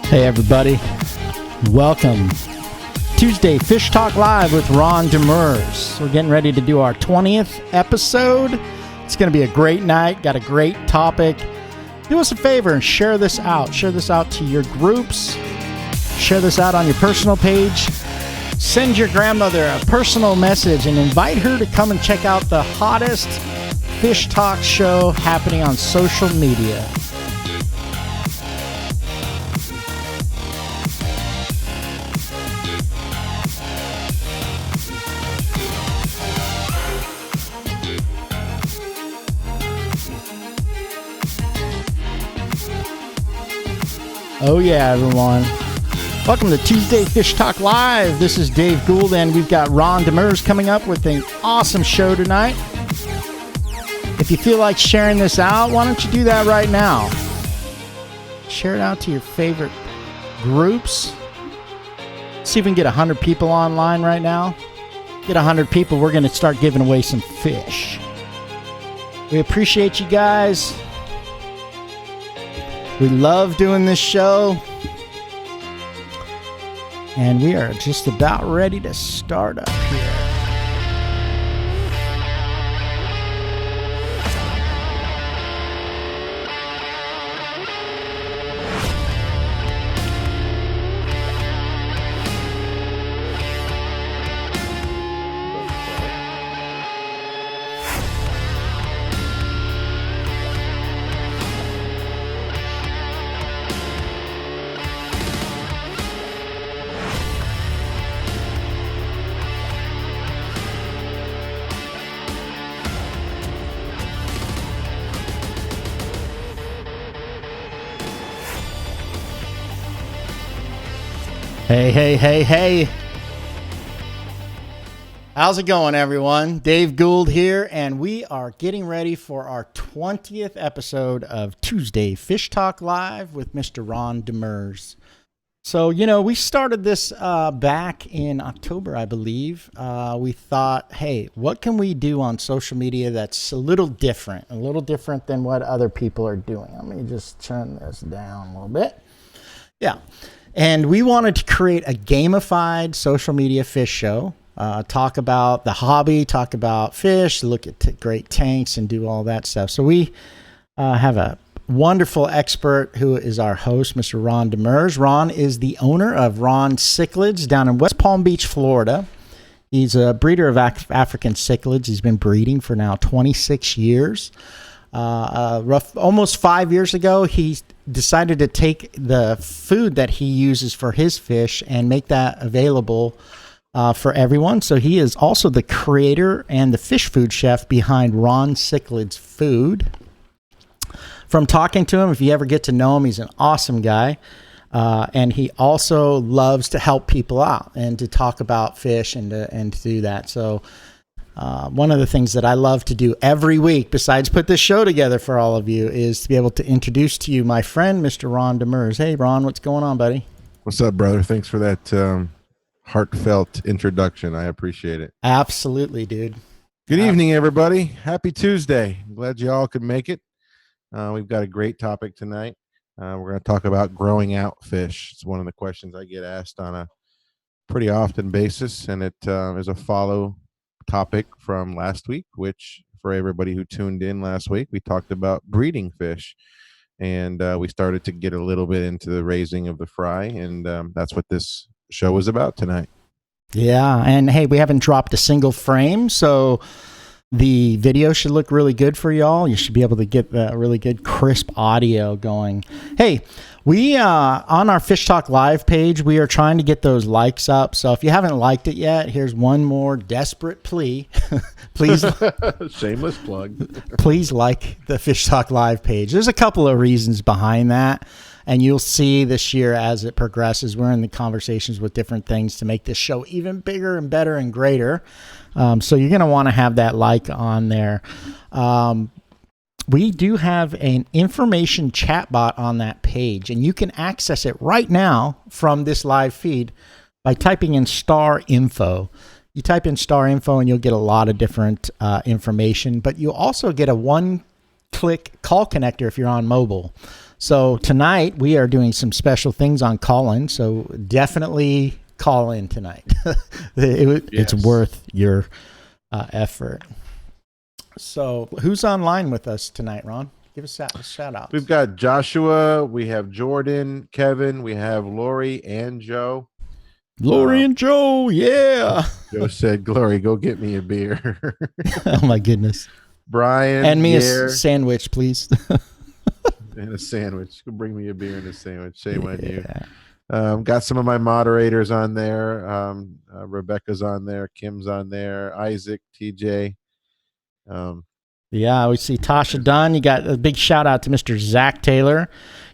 Hey everybody, welcome. Tuesday FishTalk Live with Ron Demers. We're getting ready to do our 20th episode. It's going to be a great night, got a great topic. Do us a favor and share this out. Share this out to your groups. Share this out on your personal page. Send your grandmother a personal message and invite her to come and check out the hottest Fish Talk show happening on social media. Oh yeah, everyone. Welcome to Tuesday Fish Talk Live. This is Dave Gould, and we've got Ron Demers coming up with an awesome show tonight. If you feel like sharing this out, why don't you do that right now? Share it out to your favorite groups. See if we can get 100 people online right now. Get 100 people, we're going to start giving away some fish. We appreciate you guys. We love doing this show, and we are just about ready to start up here. Hey. How's it going, everyone? Dave Gould here, and we are getting ready for our 20th episode of Tuesday Fish Talk Live with Mr. Ron Demers. So, we started this back in October, I believe. We thought, hey, what can we do on social media that's a little different than what other people are doing? Let me just turn this down a little bit. Yeah. And we wanted to create a gamified social media fish show, talk about the hobby, talk about fish, look at great tanks, and do all that stuff. So we have a wonderful expert who is our host, Mr. Ron Demers. Ron is the owner of Ron Cichlids down in West Palm Beach, Florida. He's a breeder of African cichlids. He's been breeding for now 26 years. Almost 5 years ago, he decided to take the food that he uses for his fish and make that available for everyone. So he is also the creator and the fish food chef behind Ron Cichlids Food. From talking to him, if you ever get to know him, he's an awesome guy. And he also loves to help people out and to talk about fish and to do that. So one of the things that I love to do every week, besides put this show together for all of you, is to be able to introduce to you my friend, Mr. Ron Demers. Hey, Ron, what's going on, buddy? What's up, brother? Thanks for that heartfelt introduction. I appreciate it. Absolutely, dude. Good evening, everybody. Happy Tuesday. I'm glad you all could make it. We've got a great topic tonight. We're going to talk about growing out fish. It's one of the questions I get asked on a pretty often basis, and it is a follow topic from last week, which for everybody who tuned in last week, we talked about breeding fish, and we started to get a little bit into the raising of the fry, and that's what this show is about tonight. Yeah, and hey, we haven't dropped a single frame, so The video should look really good for y'all. You should be able to get the really good crisp audio going. Hey, we on our Fish Talk Live page, we are trying to get those likes up. So if you haven't liked it yet, here's one more desperate plea. Please, shameless plug. Please like the Fish Talk Live page. There's a couple of reasons behind that. And you'll see this year as it progresses, we're in the conversations with different things to make this show even bigger and better and greater. So you're going to want to have that like on there. We do have an information chat bot on that page, and you can access it right now from this live feed by typing in star info. You type in star info and you'll get a lot of different information, but you'll also get a one-click call connector if you're on mobile. So tonight we are doing some special things on call-in, so definitely call in tonight. It's worth your effort. So who's online with us tonight, Ron? Give us a shout out. We've got Joshua, we have Jordan, Kevin, we have Lori and Joe. Lori and Joe, yeah. Joe said, Glory, go get me a beer. Oh my goodness. Brian. And me a sandwich, please. And a sandwich. Bring me a beer and a sandwich. Shame on you. Got some of my moderators on there. Rebecca's on there. Kim's on there. Isaac, TJ. Yeah, we see Tasha Dunn. You got a big shout out to Mr. Zach Taylor.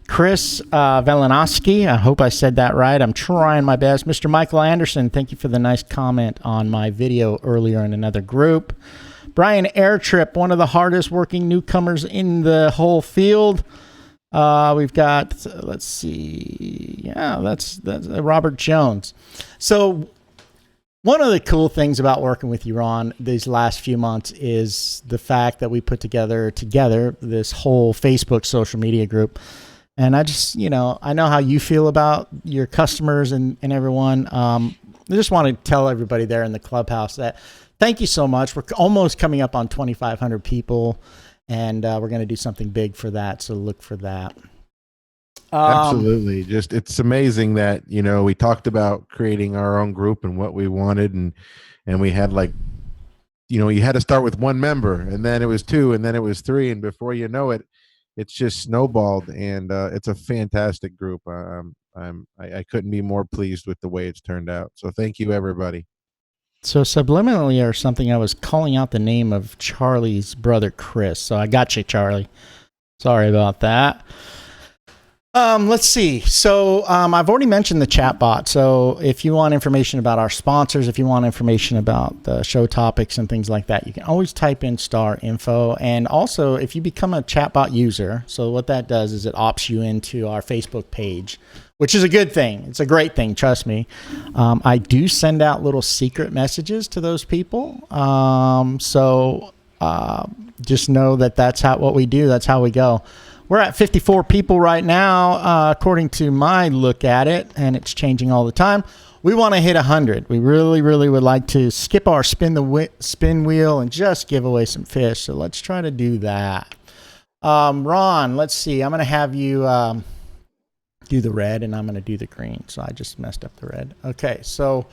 Chris Velanowski. I hope I said that right. I'm trying my best. Mr. Michael Anderson, thank you for the nice comment on my video earlier in another group. Brian Airtrip, one of the hardest working newcomers in the whole field. We've got, let's see, yeah, that's Robert Jones. So one of the cool things about working with you, Ron, these last few months is the fact that we put together this whole Facebook social media group. And I just, I know how you feel about your customers and everyone. I just want to tell everybody there in the clubhouse that thank you so much. We're almost coming up on 2,500 people. And we're going to do something big for that, so look for that. Absolutely. It's amazing that, we talked about creating our own group and what we wanted, and we had you had to start with one member, and then it was two, and then it was three, and before you know it, it's just snowballed, and it's a fantastic group. I couldn't be more pleased with the way it's turned out. So thank you, everybody. So subliminally or something, I was calling out the name of Charlie's brother, Chris. So I got you, Charlie. Sorry about that. Let's see. So I've already mentioned the chat bot. So if you want information about our sponsors, if you want information about the show topics and things like that, you can always type in star info. And also, if you become a chatbot user, so what that does is it opts you into our Facebook page, which is a good thing. It's a great thing, trust me. I do send out little secret messages to those people. So just know that that's what we do. That's how we go. We're at 54 people right now, according to my look at it, and it's changing all the time. We want to hit 100. We really, really would like to skip our spin wheel and just give away some fish. So let's try to do that. Ron, let's see. I'm going to have you do the red, and I'm going to do the green. So I just messed up the red. Okay, so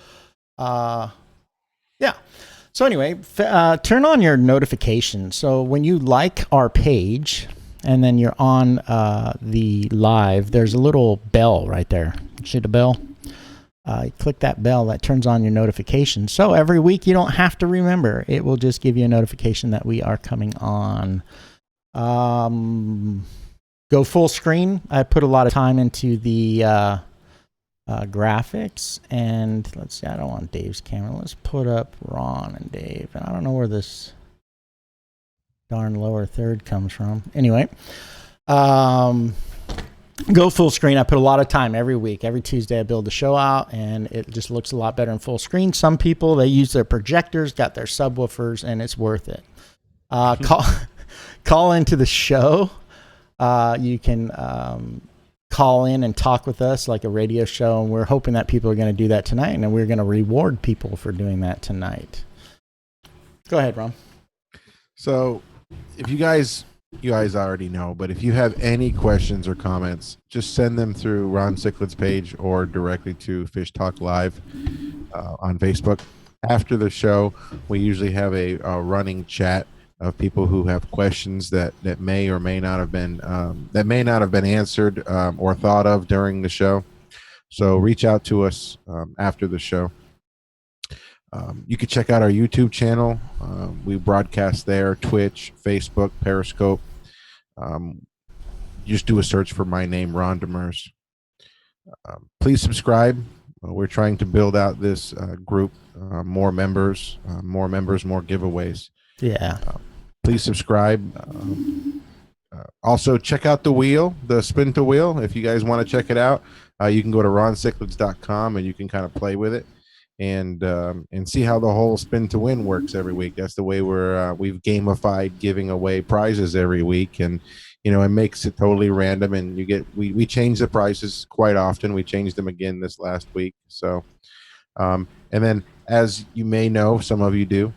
yeah. So anyway, turn on your notifications. So when you like our page and then you're on the live, there's a little bell right there. See the bell? You click that bell, that turns on your notifications. So every week you don't have to remember. It will just give you a notification that we are coming on. Go full screen. I put a lot of time into the graphics. And let's see, I don't want Dave's camera. Let's put up Ron and Dave. And I don't know where this darn lower third comes from. Anyway, go full screen. I put a lot of time every week. Every Tuesday I build the show out, and it just looks a lot better in full screen. Some people, they use their projectors, got their subwoofers, and it's worth it. Call into the show. You can call in and talk with us like a radio show, and we're hoping that people are going to do that tonight, and we're going to reward people for doing that tonight. Go ahead, Ron. So if you guys already know, but if you have any questions or comments, just send them through Ron Cichlids' page or directly to Fish Talk Live on Facebook. after the show, we usually have a running chat of people who have questions that may or may not have been answered or thought of during the show. So reach out to us after the show. You can check out our YouTube channel. We broadcast there, Twitch, Facebook, Periscope. Just do a search for my name, Ron Demers. Please subscribe. We're trying to build out this group, more members, more giveaways. Yeah. Please subscribe. Also, check out the spin to wheel. If you guys want to check it out, you can go to roncichlids.com and you can kind of play with it and see how the whole spin to win works every week. That's the way we've gamified giving away prizes every week, and it makes it totally random. And we change the prices quite often. We changed them again this last week. So, and then as you may know, some of you do,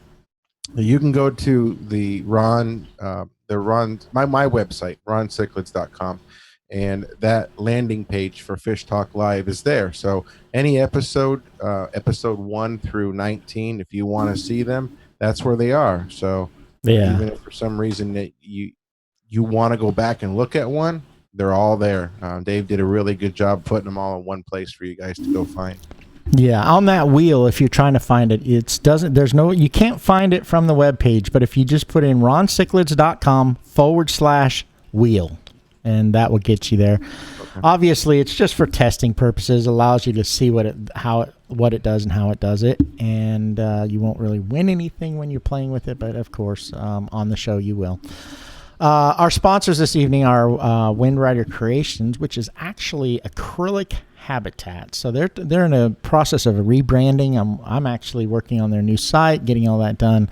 you can go to my website, roncichlids.com. And that landing page for Fish Talk Live is there. So any episode 1 through 19, if you want to see them, that's where they are. So even if for some reason that you want to go back and look at one, they're all there. Dave did a really good job putting them all in one place for you guys to go find. Yeah, on that wheel, if you're trying to find it, you can't find it from the webpage, but if you just put in roncichlids.com/wheel, and that will get you there. Okay. Obviously, it's just for testing purposes. Allows you to see what it does and how it does it, and you won't really win anything when you're playing with it, but of course, on the show you will. Our sponsors this evening are Wind Rider Creations, which is actually acrylic habitat. So they're in a process of rebranding. I'm actually working on their new site, getting all that done.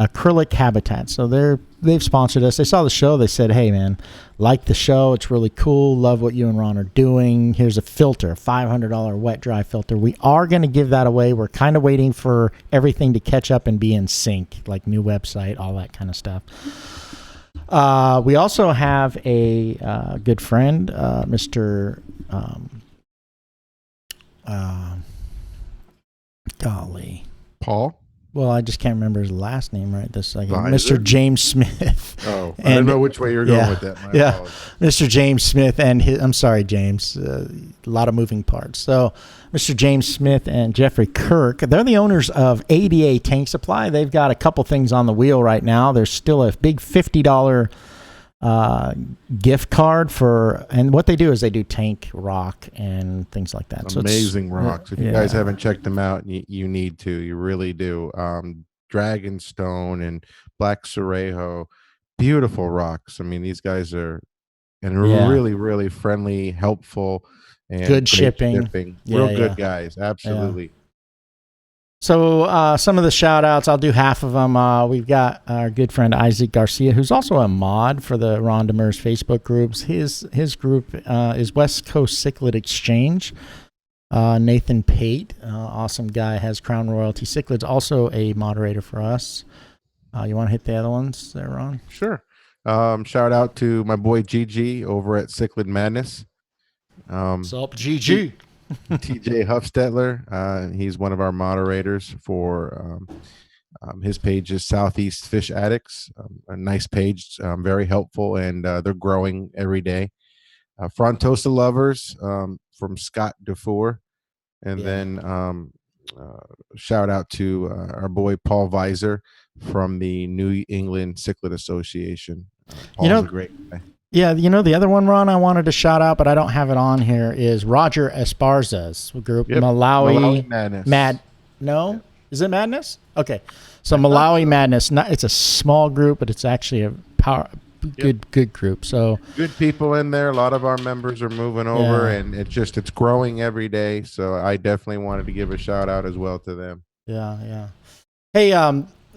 Acrylic habitat. So they've sponsored us. They saw the show. They said, "Hey man, like the show. It's really cool. Love what you and Ron are doing. Here's a filter, $500 wet dry filter. We are going to give that away. We're kind of waiting for everything to catch up and be in sync, like new website, all that kind of stuff." We also have a good friend, Mr. Paul. Well, I just can't remember his last name right this second. Mr. James Smith. Oh, I don't know which way you're going with that. Apologies. Mr. James Smith and I'm sorry, James. A lot of moving parts. So, Mr. James Smith and Jeffrey Kirk, they're the owners of ADA Tank Supply. They've got a couple things on the wheel right now. There's still a big $50 gift card and what they do is they do tank rock and things like that. Amazing rocks. If you guys haven't checked them out, you need to. You really do. Dragonstone and Black Cerejo, beautiful rocks. I mean, these guys are really, really friendly, helpful, and good shipping. Real good guys. Absolutely. Yeah. So some of the shout outs, I'll do half of them. We've got our good friend Isaac Garcia, who's also a mod for the Ron Demers Facebook groups. His group is West Coast Cichlid Exchange. Nathan Pate, awesome guy, has Crown Royalty Cichlids, also a moderator for us. You want to hit the other ones there, Ron? Sure. Shout out to my boy GG over at Cichlid Madness. What's up, GG? TJ Huffstetler, he's one of our moderators for his page is Southeast Fish Addicts, a nice page, very helpful, and they're growing every day. Frontosa Lovers from Scott Dufour, and then shout out to our boy Paul Weiser from the New England Cichlid Association. Paul's a great guy. Yeah, the other one, Ron, I wanted to shout out, but I don't have it on here, is Roger Esparza's group, Malawi Madness. No? Is it Madness? Okay. So Malawi Madness, it's a small group, but it's actually a good group. So good people in there. A lot of our members are moving over, and it's growing every day. So I definitely wanted to give a shout out as well to them. Yeah. Hey,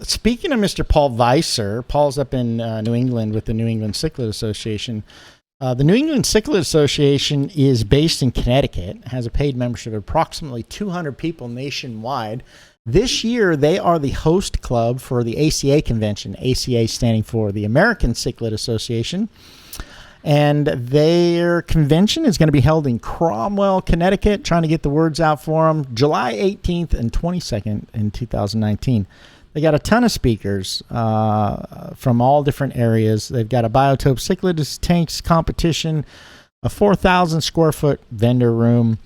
speaking of Mr. Paul Weiser, Paul's up in New England with the New England Cichlid Association. The New England Cichlid Association is based in Connecticut, has a paid membership of approximately 200 people nationwide. This year, they are the host club for the ACA convention, ACA standing for the American Cichlid Association. And their convention is going to be held in Cromwell, Connecticut, trying to get the words out for them, July 18th and 22nd in 2019. They got a ton of speakers from all different areas. They've got a Biotope Cichlids tanks competition, a 4,000 square foot vendor room,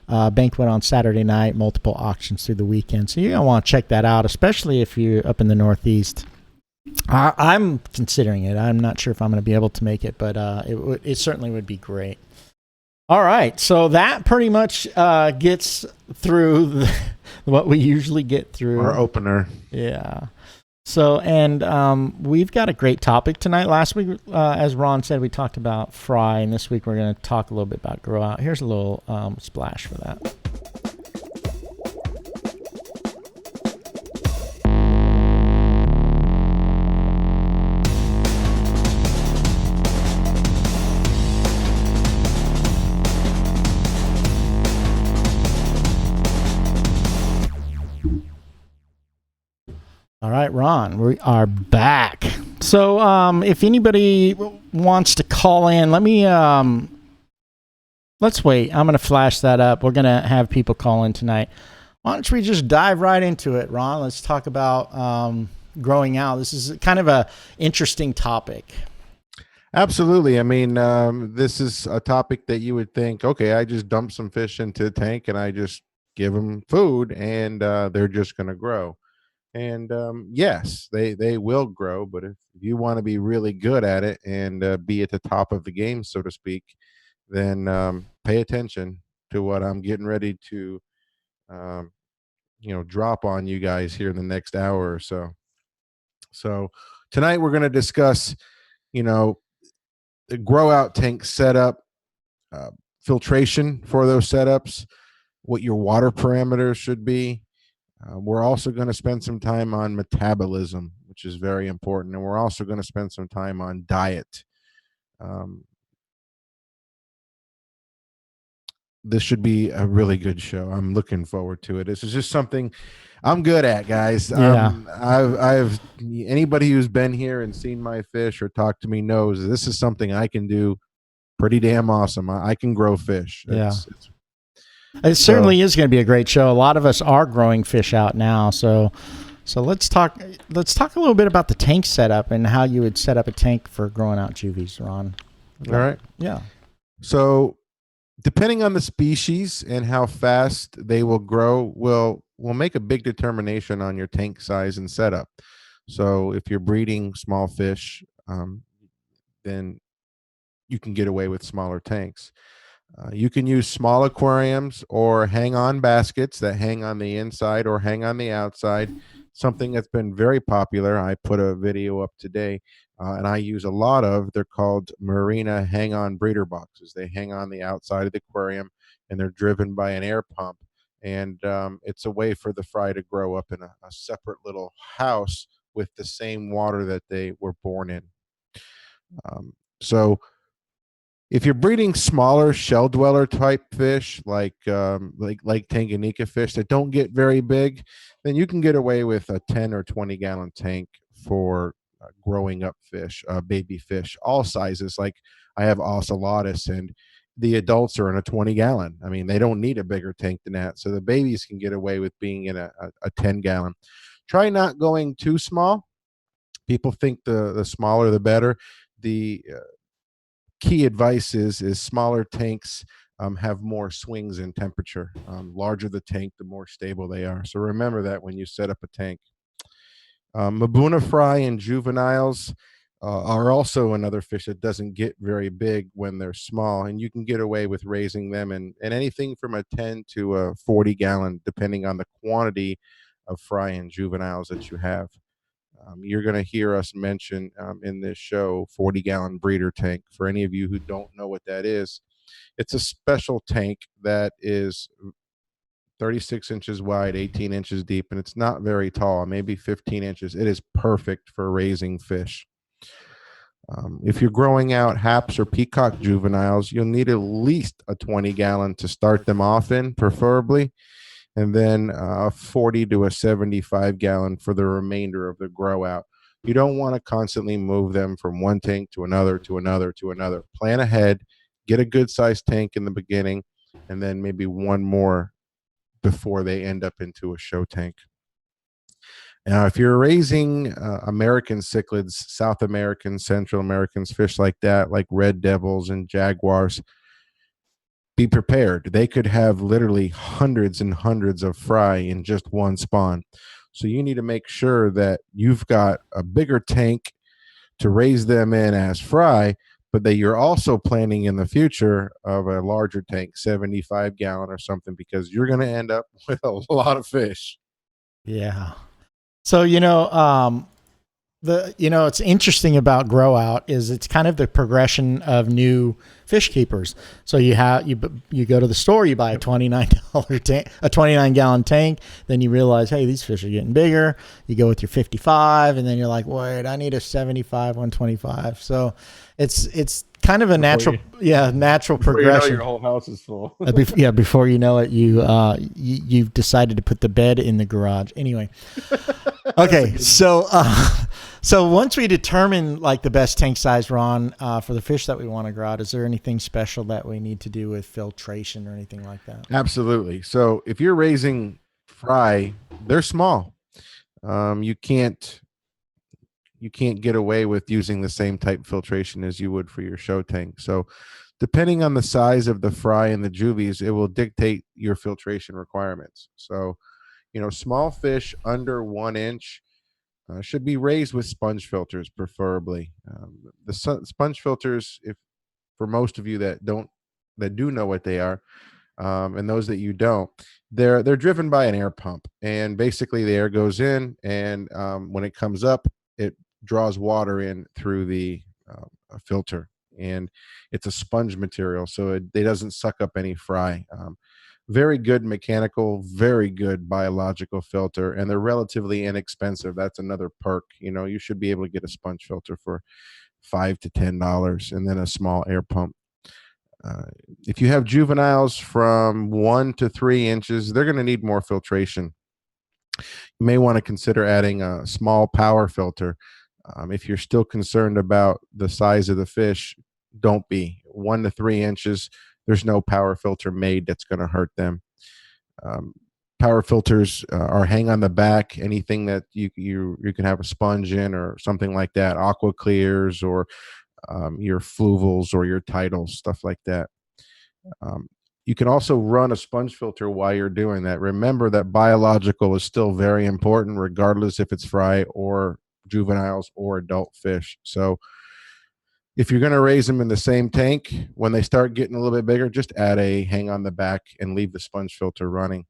banquet on Saturday night, multiple auctions through the weekend. So you're going to want to check that out, especially if you're up in the Northeast. I'm considering it. I'm not sure if I'm going to be able to make it, but it certainly would be great. All right, so that pretty much gets through what we usually get through. Our opener. Yeah. So, and we've got a great topic tonight. Last week, as Ron said, we talked about fry, and this week we're going to talk a little bit about grow out. Here's a little splash for that. All right, Ron, we are back. So if anybody wants to call in, let me, let's wait. I'm going to flash that up. We're going to have people call in tonight. Why don't we just dive right into it, Ron? Let's talk about growing out. This is kind of a interesting topic. Absolutely. I mean, this is a topic that you would think, okay, I just dump some fish into a tank and I just give them food and they're just going to grow. And yes, they will grow, but if you want to be really good at it and be at the top of the game, so to speak, then pay attention to what I'm getting ready to, drop on you guys here in the next hour or so. So tonight we're going to discuss, the grow out tank setup, filtration for those setups, what your water parameters should be. We're also going to spend some time on metabolism, which is very important. And we're also going to spend some time on diet. This should be a really good show. I'm looking forward to it. This is just something I'm good at, guys. Yeah. I've anybody who's been here and seen my fish or talked to me knows this is something I can do pretty damn awesome. I can grow fish. It certainly is going to be a great show. A lot of us are growing fish out now. So let's talk a little bit about the tank setup and how you would set up a tank for growing out juvies, Ron. All right. Yeah. So depending on the species and how fast they will grow will make a big determination on your tank size and setup. So if you're breeding small fish, then you can get away with smaller tanks. You can use small aquariums or hang-on baskets that hang on the inside or hang on the outside. Something that's been very popular. I put a video up today, and I use a lot of. They're called Marina hang-on breeder boxes. They hang on the outside of the aquarium, and they're driven by an air pump. And it's a way for the fry to grow up in a separate little house with the same water that they were born in. So if you're breeding smaller shell dweller type fish like Tanganyika fish that don't get very big, then you can get away with a 10 or 20 gallon tank for growing up fish, baby fish, all sizes. Like I have ocellatus, and the adults are in a 20 gallon. I mean, they don't need a bigger tank than that. So the babies can get away with being in a 10 gallon. Try not going too small. People think the smaller the better. The key advice is smaller tanks have more swings in temperature. Larger the tank, the more stable they are. So remember that when you set up a tank. Mabuna fry and juveniles are also another fish that doesn't get very big when they're small, and you can get away with raising them in anything from a 10 to a 40 gallon, depending on the quantity of fry and juveniles that you have. You're going to hear us mention in this show 40-gallon breeder tank. For any of you who don't know what that is, it's a special tank that is 36 inches wide, 18 inches deep, and it's not very tall, maybe 15 inches. It is perfect for raising fish. If you're growing out haps or peacock juveniles, you'll need at least a 20-gallon to start them off in, preferably, and then a 40 to a 75 gallon for the remainder of the grow out. You don't want to constantly move them from one tank to another, to another, to another. Plan ahead, get a good sized tank in the beginning, and then maybe one more before they end up into a show tank. Now, if you're raising American cichlids, South Americans, Central Americans, fish like that, like red devils and jaguars, be prepared. They could have literally hundreds and hundreds of fry in just one spawn. So you need to make sure that you've got a bigger tank to raise them in as fry, but that you're also planning in the future of a larger tank, 75-gallon or something, because you're going to end up with a lot of fish. Yeah. So, it's interesting about grow out is it's kind of the progression of new fish keepers. So you go to the store, you buy a $29 tank, a 29-gallon tank. Then you realize, hey, these fish are getting bigger. You go with your 55, and then you're like, wait, I need a 75, 125. So it's kind of a natural progression. Your whole house is full. Before you know it, you've decided to put the bed in the garage. Anyway, okay, so once we determine like the best tank size, Ron, for the fish that we want to grow out, is there anything special that we need to do with filtration or anything like that? Absolutely. So if you're raising fry, they're small. You can't get away with using the same type filtration as you would for your show tank. So depending on the size of the fry and the juvies, it will dictate your filtration requirements. So, small fish under 1 inch should be raised with sponge filters, preferably. The sponge filters, if for most of you that do know what they are, and those that you don't, they're driven by an air pump, and basically the air goes in, and when it comes up, it draws water in through the filter, and it's a sponge material, so it doesn't suck up any fry. Very good mechanical, very good biological filter, and they're relatively inexpensive. That's another perk. You should be able to get a sponge filter for $5 to $10, and then a small air pump. If you have juveniles from 1 to 3 inches, they're going to need more filtration. You may want to consider adding a small power filter. If you're still concerned about the size of the fish, don't be. 1 to 3 inches, there's no power filter made that's going to hurt them. Power filters are hang on the back, anything that you can have a sponge in or something like that, aqua clears or your fluvals or your titles, stuff like that. You can also run a sponge filter while you're doing that. Remember that biological is still very important, regardless if it's fry or juveniles or adult fish. So if you're going to raise them in the same tank, when they start getting a little bit bigger, just add a hang on the back and leave the sponge filter running.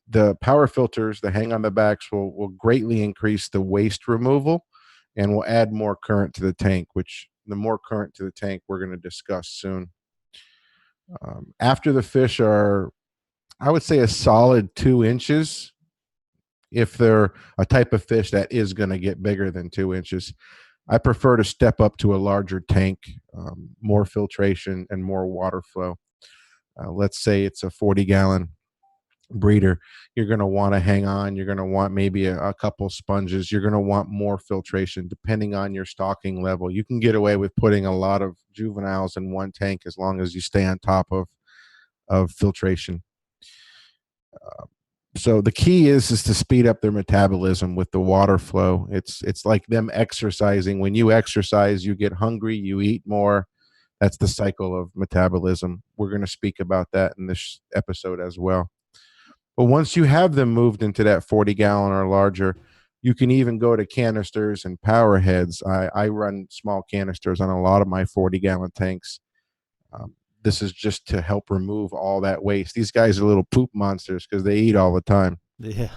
The power filters, the hang on the backs, will greatly increase the waste removal and will add more current to the tank, which the more current to the tank we're going to discuss soon. After the fish are, I would say, a solid 2 inches, if they're a type of fish that is going to get bigger than 2 inches, I prefer to step up to a larger tank, more filtration and more water flow. Let's say it's a 40-gallon breeder. You're going to want to hang on. You're going to want maybe a couple sponges. You're going to want more filtration depending on your stocking level. You can get away with putting a lot of juveniles in one tank as long as you stay on top of filtration. So the key is to speed up their metabolism with the water flow. It's like them exercising. When you exercise, you get hungry, you eat more. That's the cycle of metabolism. We're going to speak about that in this episode as well. But once you have them moved into that 40-gallon or larger, you can even go to canisters and power heads. I run small canisters on a lot of my 40-gallon tanks. This is just to help remove all that waste. These guys are little poop monsters because they eat all the time. Yeah.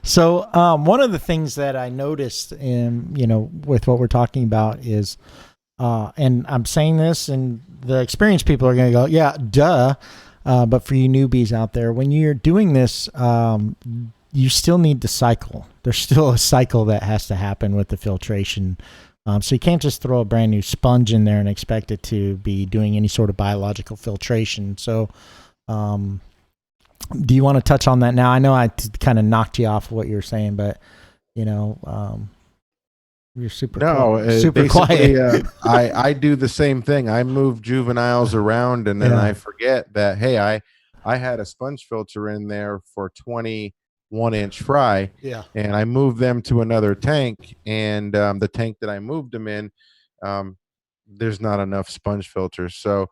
So one of the things that I noticed with what we're talking about is, and I'm saying this and the experienced people are going to go, yeah, duh. But for you newbies out there, when you're doing this, you still need the cycle. There's still a cycle that has to happen with the filtration. So you can't just throw a brand new sponge in there and expect it to be doing any sort of biological filtration. So do you want to touch on that now? I know I kind of knocked you off what you were saying, but You know, you're No, super basically, quiet. I do the same thing. I move juveniles around, and then Yeah. I forget that hey, I had a sponge filter in there for 21-inch fry, Yeah. and I moved them to another tank, and the tank that I moved them in, um, there's not enough sponge filters. So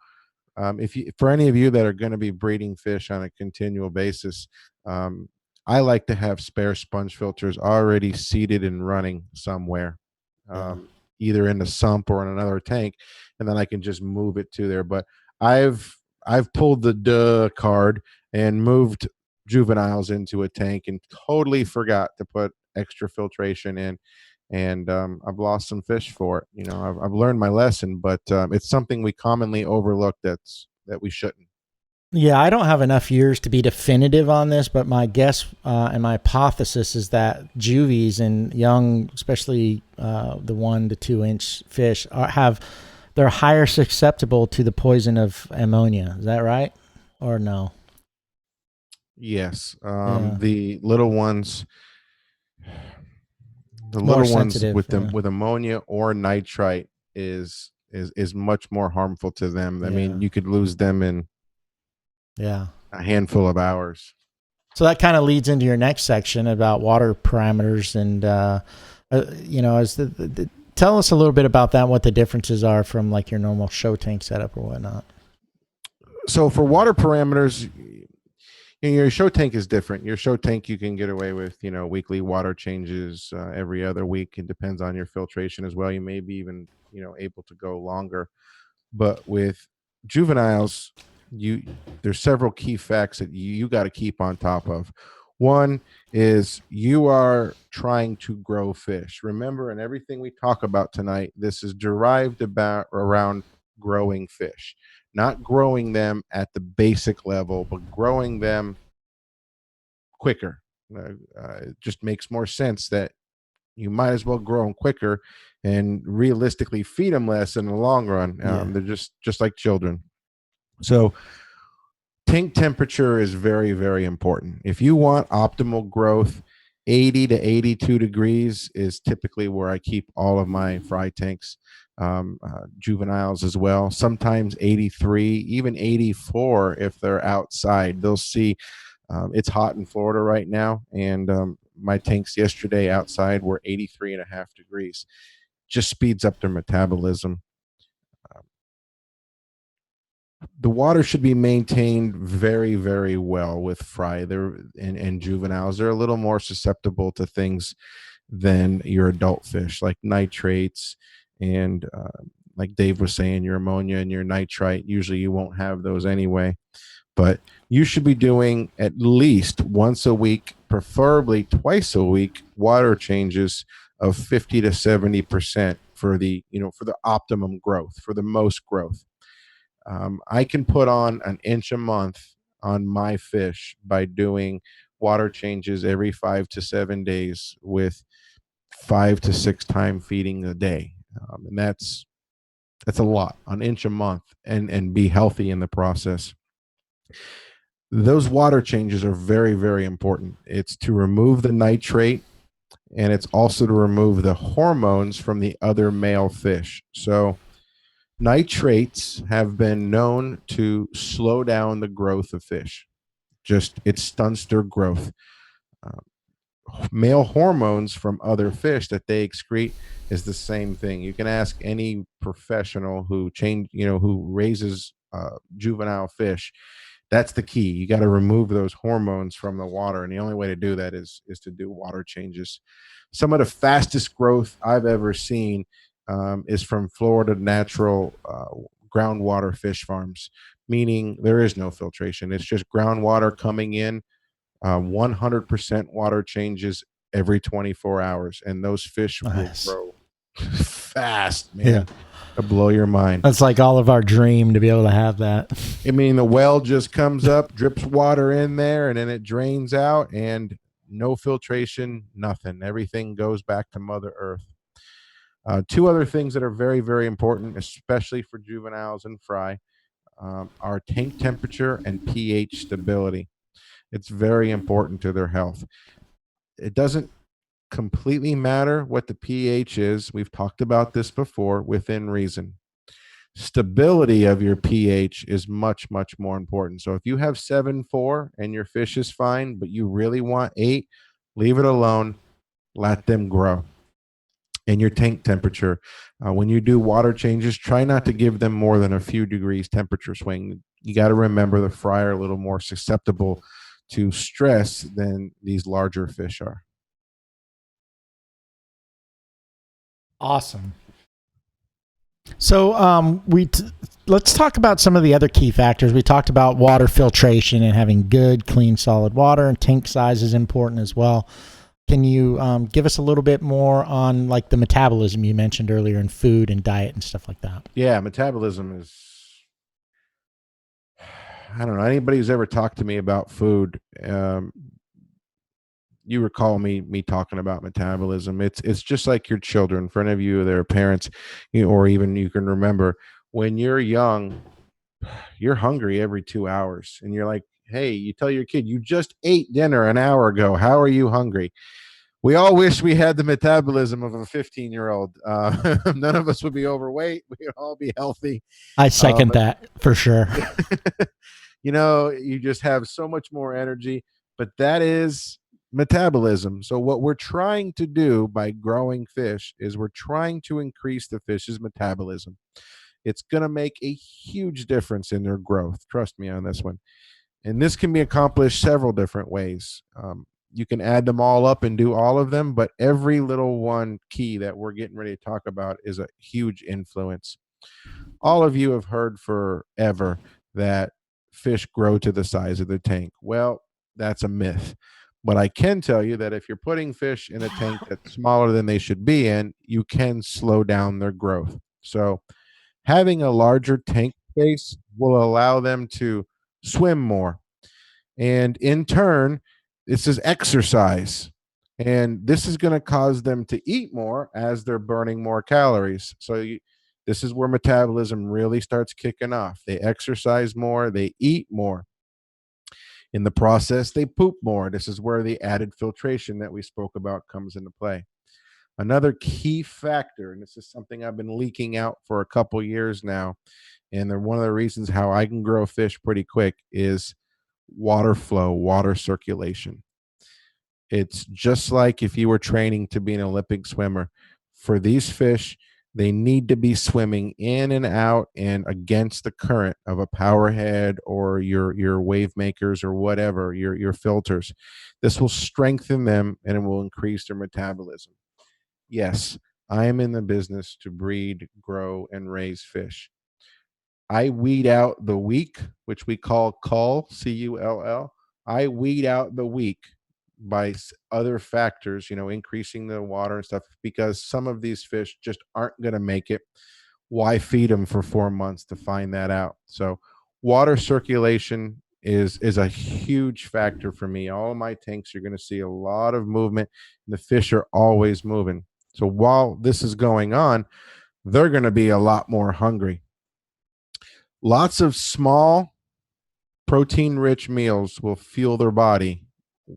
if you, for any of you that are going to be breeding fish on a continual basis, um, I like to have spare sponge filters already seated and running somewhere, Yeah. either in the sump or in another tank, and then I can just move it to there. But I've I've pulled the duh card and moved juveniles into a tank and totally forgot to put extra filtration in, and I've lost some fish for it. You know, I've learned my lesson, but it's something we commonly overlook that we shouldn't. Yeah, I don't have enough years to be definitive on this, but my guess and my hypothesis is that juvies and young, especially the 1 to 2 inch fish, they're higher susceptible to the poison of ammonia. Is that right, or no? Yes, Yeah, the more little ones sensitive. with them Yeah, with ammonia or nitrite is much more harmful to them. I yeah, mean, you could lose them in yeah. a handful of hours. So that kind of leads into your next section about water parameters, and as tell us a little bit about that, what the differences are from like your normal show tank setup or whatnot. So for water parameters, your show tank is different. Your show tank, you can get away with, weekly water changes, every other week. It depends on your filtration as well. You may be even, able to go longer. But with juveniles, you there's several key facts that you got to keep on top of. One is you are trying to grow fish. Remember, in everything we talk about tonight, this is derived about around growing fish, not growing them at the basic level, but growing them quicker. It just makes more sense that you might as well grow them quicker and realistically feed them less in the long run. Yeah. They're just like children. So tank temperature is very, very important. If you want optimal growth, 80 to 82 degrees is typically where I keep all of my fry tanks, juveniles as well. Sometimes 83, even 84 if they're outside. They'll see it's hot in Florida right now, and my tanks yesterday outside were 83 and a half degrees. Just speeds up their metabolism. The water should be maintained very, very well with fry. And juveniles. They're a little more susceptible to things than your adult fish, like nitrates and like Dave was saying, your ammonia and your nitrite. Usually, you won't have those anyway. But you should be doing at least once a week, preferably twice a week, water changes of 50 to 70% for the optimum growth, for the most growth. I can put on an inch a month on my fish by doing water changes every 5 to 7 days with 5 to 6 time feeding a day, and that's a lot, an inch a month, and be healthy in the process. Those water changes are very, very important. It's to remove the nitrate, and it's also to remove the hormones from the other male fish. So nitrates have been known to slow down the growth of fish. Just it stunts their growth. Uh, Male hormones from other fish that they excrete is the same thing. You can ask any professional who raises juvenile fish. That's the key. You got to remove those hormones from the water, and the only way to do that is to do water changes. Some of the fastest growth I've ever seen is from Florida natural groundwater fish farms, meaning there is no filtration. It's just groundwater coming in, 100% water changes every 24 hours, and those fish will Nice. grow fast, Yeah. man. To blow your mind. That's like all of our dream to be able to have that. I mean, the well just comes up, drips water in there, and then it drains out, and no filtration, nothing. Everything goes back to Mother Earth. Two other things that are very, very important, especially for juveniles and fry, are tank temperature and pH stability. It's very important to their health. It doesn't completely matter what the pH is. We've talked about this before within reason. Stability of your pH is much, much more important. So if you have 7.4 and your fish is fine, but you really want 8, leave it alone, let them grow. And your tank temperature, when you do water changes, try not to give them more than a few degrees temperature swing. You got to remember the fry are a little more susceptible to stress than these larger fish are. Awesome. So let's talk about some of the other key factors. We talked about water filtration and having good, clean, solid water, and tank size is important as well. Can you give us a little bit more on like the metabolism you mentioned earlier in food and diet and stuff like that? Yeah, metabolism is, I don't know, anybody who's ever talked to me about food, you recall me talking about metabolism. It's just like your children. For any of you that are parents, or even you can remember when you're young, you're hungry every 2 hours, and you're like, hey, you tell your kid, you just ate dinner an hour ago. How are you hungry? We all wish we had the metabolism of a 15-year-old. None of us would be overweight. We'd all be healthy. I second that for sure. You just have so much more energy, but that is metabolism. So what we're trying to do by growing fish is we're trying to increase the fish's metabolism. It's going to make a huge difference in their growth. Trust me on this one. And this can be accomplished several different ways. You can add them all up and do all of them, but every little one key that we're getting ready to talk about is a huge influence. All of you have heard forever that fish grow to the size of the tank. Well, that's a myth. But I can tell you that if you're putting fish in a tank that's smaller than they should be in, you can slow down their growth. So having a larger tank space will allow them to swim more. And in turn, this is exercise. And this is going to cause them to eat more as they're burning more calories. This is where metabolism really starts kicking off. They exercise more, they eat more. In the process, they poop more. This is where the added filtration that we spoke about comes into play. Another key factor, and this is something I've been leaking out for a couple years now, and one of the reasons how I can grow fish pretty quick is water flow, water circulation. It's just like if you were training to be an Olympic swimmer. For these fish, they need to be swimming in and out and against the current of a power head or your wave makers or whatever, your filters. This will strengthen them and it will increase their metabolism. Yes, I am in the business to breed, grow, and raise fish. I weed out the weak, which we call cull, Cull. I weed out the weak by other factors, increasing the water and stuff, because some of these fish just aren't going to make it. Why feed them for 4 months to find that out? So water circulation is a huge factor for me. All of my tanks, you're going to see a lot of movement, and the fish are always moving. So while this is going on, they're going to be a lot more hungry. Lots of small protein rich meals will fuel their body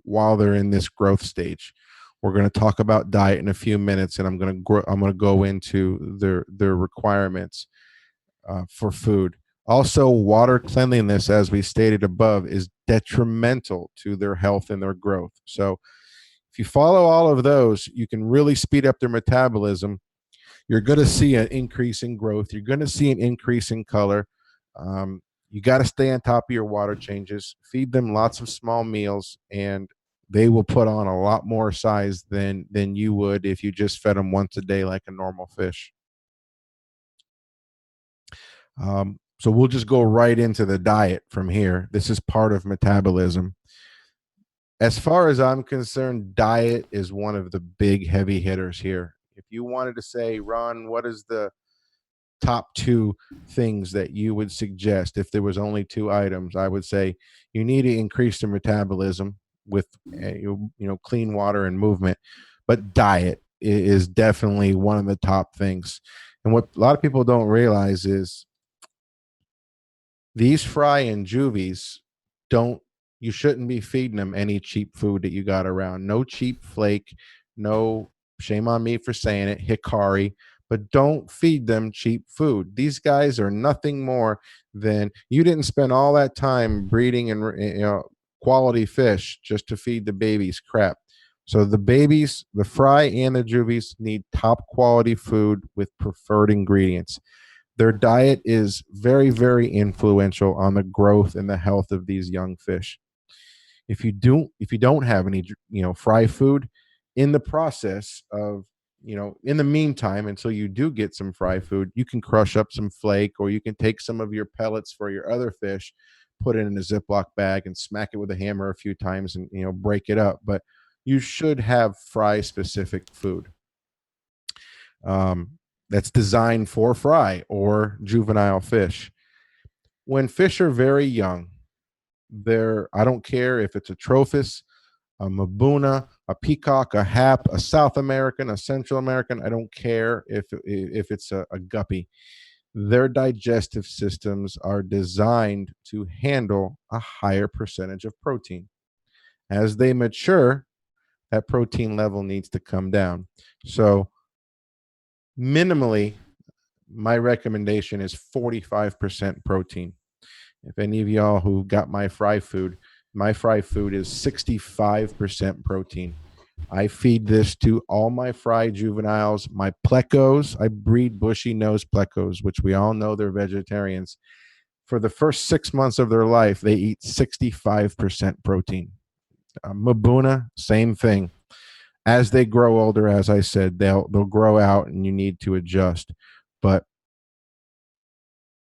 while they're in this growth stage. We're going to talk about diet in a few minutes, and I'm going to go into their requirements for food. Also, water cleanliness, as we stated above, is detrimental to their health and their growth. So if you follow all of those, you can really speed up their metabolism. You're going to see an increase in growth. You're going to see an increase in color. You got to stay on top of your water changes, feed them lots of small meals, and they will put on a lot more size than you would if you just fed them once a day like a normal fish. So we'll just go right into the diet from here. This is part of metabolism. As far as I'm concerned, diet is one of the big heavy hitters here. If you wanted to say, Ron, what is the top 2 things that you would suggest if there was only 2 items? I would say you need to increase the metabolism with clean water and movement, but diet is definitely one of the top things. And what a lot of people don't realize is these fry and juvies you shouldn't be feeding them any cheap food that you got around. No cheap flake, No, shame on me for saying it, hikari, but don't feed them cheap food. These guys are nothing more than, you didn't spend all that time breeding and quality fish just to feed the babies crap. So the babies, the fry and the juvies need top quality food with preferred ingredients. Their diet is very, very influential on the growth and the health of these young fish. If you don't have any fry food, in the process of, in the meantime, until you do get some fry food, you can crush up some flake, or you can take some of your pellets for your other fish, put it in a Ziploc bag and smack it with a hammer a few times and break it up. But you should have fry specific food that's designed for fry or juvenile fish. When fish are very young, I don't care if it's a trophus, a Mabuna, a peacock, a hap, a South American, a Central American. I don't care if it's a guppy. Their digestive systems are designed to handle a higher percentage of protein. As they mature, that protein level needs to come down. So minimally, my recommendation is 45% protein. If any of y'all who got my fry food is 65% protein. I feed this to all my fry juveniles, my plecos. I breed bushy nose plecos, which we all know they're vegetarians. For the first 6 months of their life, they eat 65% protein. Mabuna, same thing. As they grow older, as I said, they'll grow out, and you need to adjust. But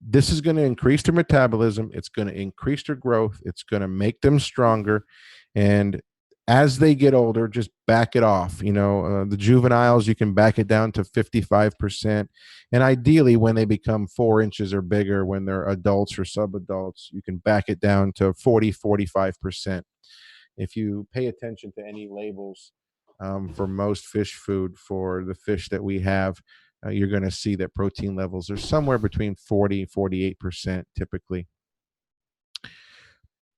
this is going to increase their metabolism. It's going to increase their growth. It's going to make them stronger. And as they get older, just back it off. The juveniles, you can back it down to 55%. And ideally, when they become 4 inches or bigger, when they're adults or subadults, you can back it down to 45%. If you pay attention to any labels for most fish food, for the fish that we have, you're going to see that protein levels are somewhere between 40 and 48% typically.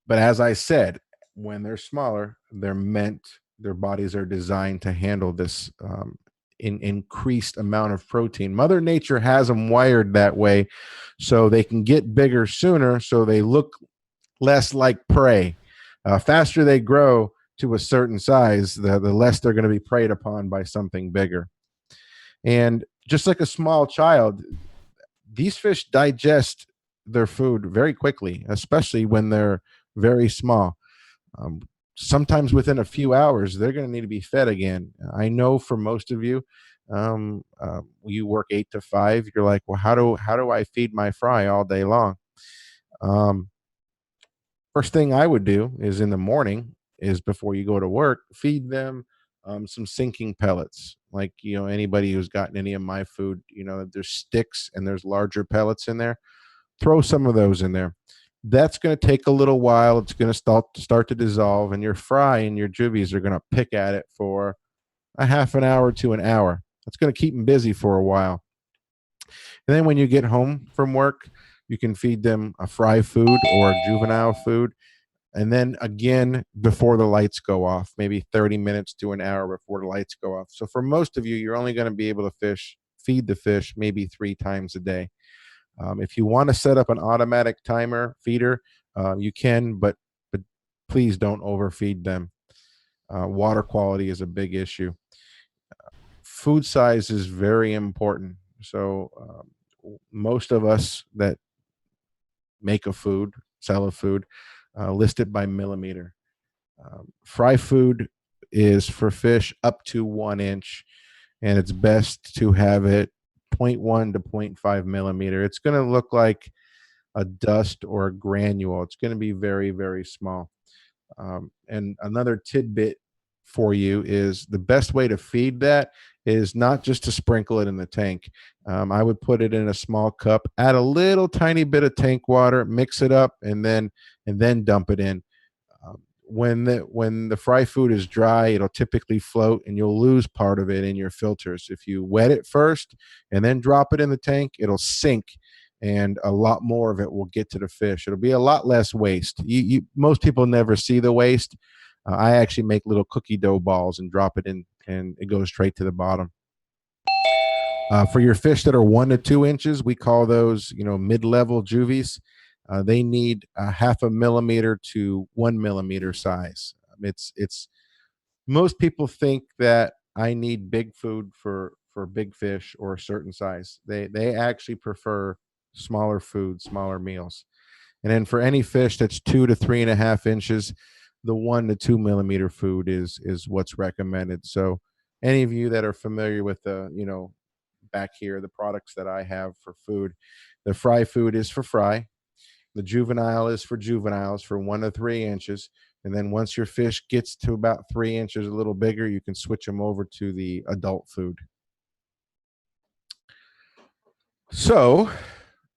But as I said, when they're smaller, their bodies are designed to handle this increased amount of protein. Mother Nature has them wired that way so they can get bigger sooner, so they look less like prey. Faster they grow to a certain size, the less they're going to be preyed upon by something bigger. And just like a small child, these fish digest their food very quickly, especially when they're very small. Sometimes within a few hours, they're going to need to be fed again. I know for most of you, you work 8 to 5. You're like, well, how do I feed my fry all day long? First thing I would do is in the morning, is before you go to work, feed them some sinking pellets. Like, anybody who's gotten any of my food, there's sticks and there's larger pellets in there. Throw some of those in there. That's going to take a little while. It's going to start to dissolve, and your fry and your juvies are going to pick at it for a half an hour to an hour. That's going to keep them busy for a while. And then when you get home from work, you can feed them a fry food or a juvenile food. And then again, before the lights go off, maybe 30 minutes to an hour before the lights go off. So for most of you, you're only going to be able to feed the fish maybe 3 times a day. If you want to set up an automatic timer feeder, you can, but please don't overfeed them. Water quality is a big issue. Food size is very important. So most of us that make a food, sell a food, list it by millimeter. Fry food is for fish up to 1 inch, and it's best to have it 0.1 to 0.5 millimeter. It's going to look like a dust or a granule. It's going to be very, very small. And another tidbit for you is the best way to feed that is not just to sprinkle it in the tank. I would put it in a small cup, add a little tiny bit of tank water, mix it up, and then dump it in. When the fry food is dry, it'll typically float, and you'll lose part of it in your filters. If you wet it first and then drop it in the tank, it'll sink, and a lot more of it will get to the fish. It'll be a lot less waste. Most people never see the waste. I actually make little cookie dough balls and drop it in and it goes straight to the bottom. For your fish that are 1 to 2 inches, we call those, mid-level juvies. They need a 0.5 millimeter to 1 millimeter size. It's most people think that I need big food for big fish or a certain size. They actually prefer smaller food, smaller meals. And then for any fish that's 2 to 3.5 inches, the 1 to 2 millimeter food is what's recommended. So any of you that are familiar with the, back here, the products that I have for food, the fry food is for fry. The juvenile is for juveniles for 1 to 3 inches. And then once your fish gets to about 3 inches, a little bigger, you can switch them over to the adult food. So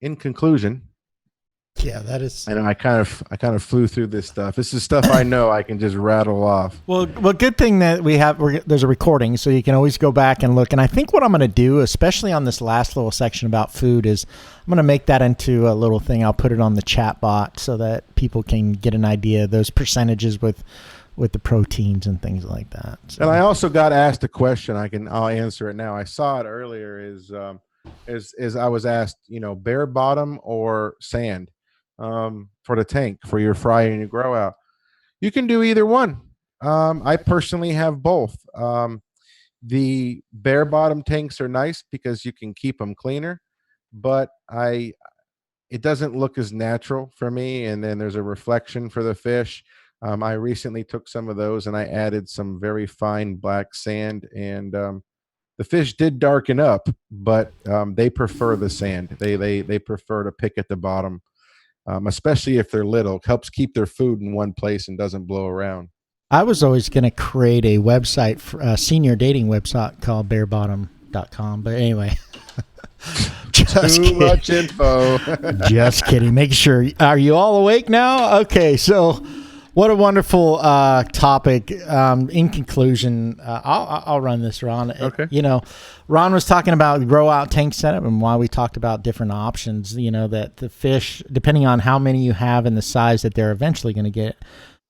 in conclusion, Yeah, that is. I know I kind of flew through this stuff. This is stuff I know I can just rattle off. Well, good thing that there's a recording, so you can always go back and look. And I think what I'm going to do, especially on this last little section about food, is I'm going to make that into a little thing. I'll put it on the chat bot so that people can get an idea of those percentages with the proteins and things like that. So. And I also got asked a question. I'll answer it now. I saw it earlier. Is I was asked, bare bottom or sand for the tank for your fry and your grow out. You can do either one. I personally have both. The bare bottom tanks are nice because you can keep them cleaner, but it doesn't look as natural for me. And then there's a reflection for the fish. I recently took some of those and I added some very fine black sand, and the fish did darken up, but they prefer the sand. They prefer to pick at the bottom. Especially if they're little. It helps keep their food in one place and doesn't blow around. I was always going to create a website, a senior dating website called barebottom.com. But anyway, just too much info. Just kidding. Make sure. Are you all awake now? Okay, so what a wonderful topic. In conclusion, I'll run this, Ron. Okay. Ron was talking about grow out tank setup and why we talked about different options, that the fish, depending on how many you have and the size that they're eventually going to get,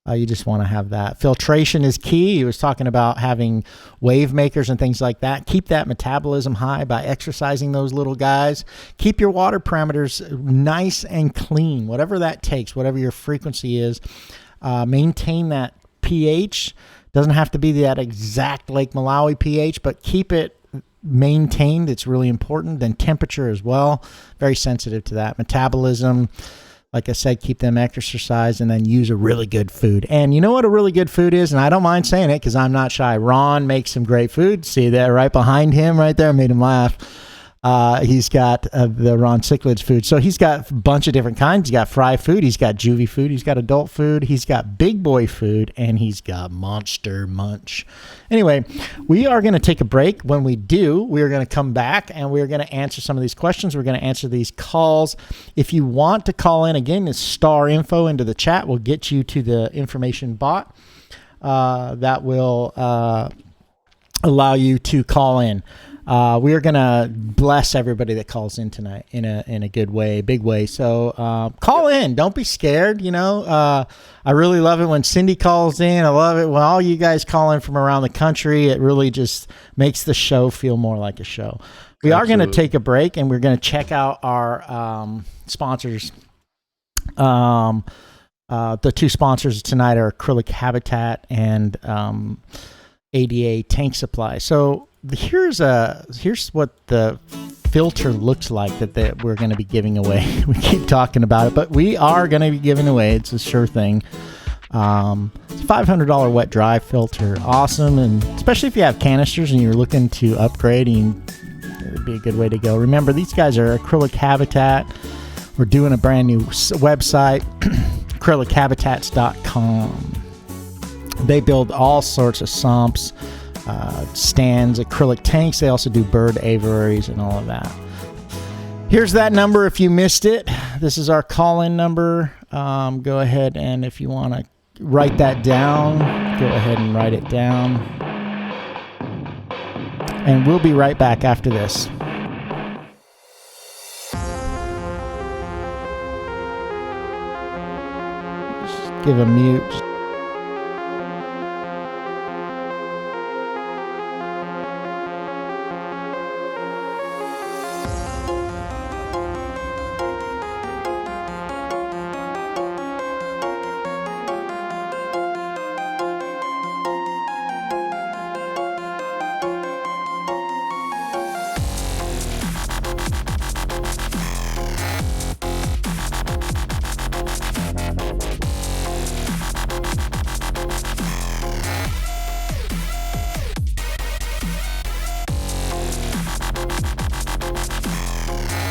you just want to have that. Filtration is key. He was talking about having wave makers and things like that. Keep that metabolism high by exercising those little guys. Keep your water parameters nice and clean, whatever that takes, whatever your frequency is. Maintain that pH. Doesn't have to be that exact Lake Malawi pH, but keep it maintained. It's really important. Then temperature as well. Very sensitive to that. Metabolism, like I said, keep them exercised, and then use a really good food. And you know what a really good food is? And I don't mind saying it because I'm not shy. Ron makes some great food. See that right behind him right there? Made him laugh. He's got the Ron Cichlids food. So he's got a bunch of different kinds. He's got fry food. He's got juvie food. He's got adult food. He's got big boy food. And he's got monster munch. Anyway, we are going to take a break. When we do, we are going to come back and we're going to answer some of these questions. We're going to answer these calls. If you want to call in, again, it's star info into the chat. We'll get you to the information bot that will allow you to call in. We are going to bless everybody that calls in tonight in a good way, big way. So call in. Don't be scared. I really love it when Cindy calls in. I love it when all you guys call in from around the country. It really just makes the show feel more like a show. We are going to take a break, and we're going to check out our sponsors. The two sponsors tonight are Acrylic Habitat and ADA Tank Supply. So here's what the filter looks like that we're going to be giving away. We keep talking about it, but we are going to be giving away. It's a sure thing. It's a $500 wet dry filter. Awesome. And especially if you have canisters and you're looking to upgrade, it'd be a good way to go. Remember, these guys are Acrylic Habitat. We're doing a brand new website, acrylichabitats.com. They build all sorts of sumps, stands, acrylic tanks. They also do bird aviaries and all of that. Here's that number if you missed it. This is our call-in number. Go ahead, and if you want to write that down, go ahead and write it down. And we'll be right back after this. Just give a mute.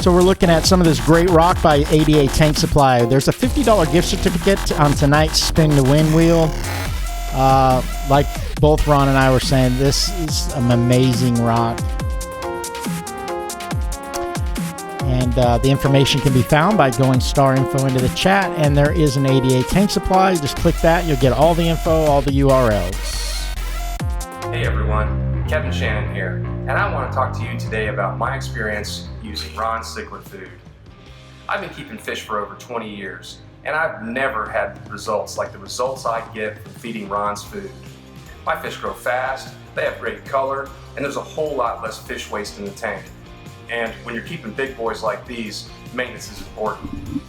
So we're looking at some of this great rock by ADA Tank Supply. There's a $50 gift certificate on tonight's Spin the Win wheel. Like both Ron and I were saying, this is an amazing rock. And the information can be found by going star info into the chat. And there is an ADA Tank Supply. Just click that. You'll get all the info, all the URLs. Hey everyone, Kevin Shannon here. And I want to talk to you today about my experience using Ron's cichlid food. I've been keeping fish for over 20 years, and I've never had results like the results I get from feeding Ron's food. My fish grow fast, they have great color, and there's a whole lot less fish waste in the tank. And when you're keeping big boys like these, maintenance is important.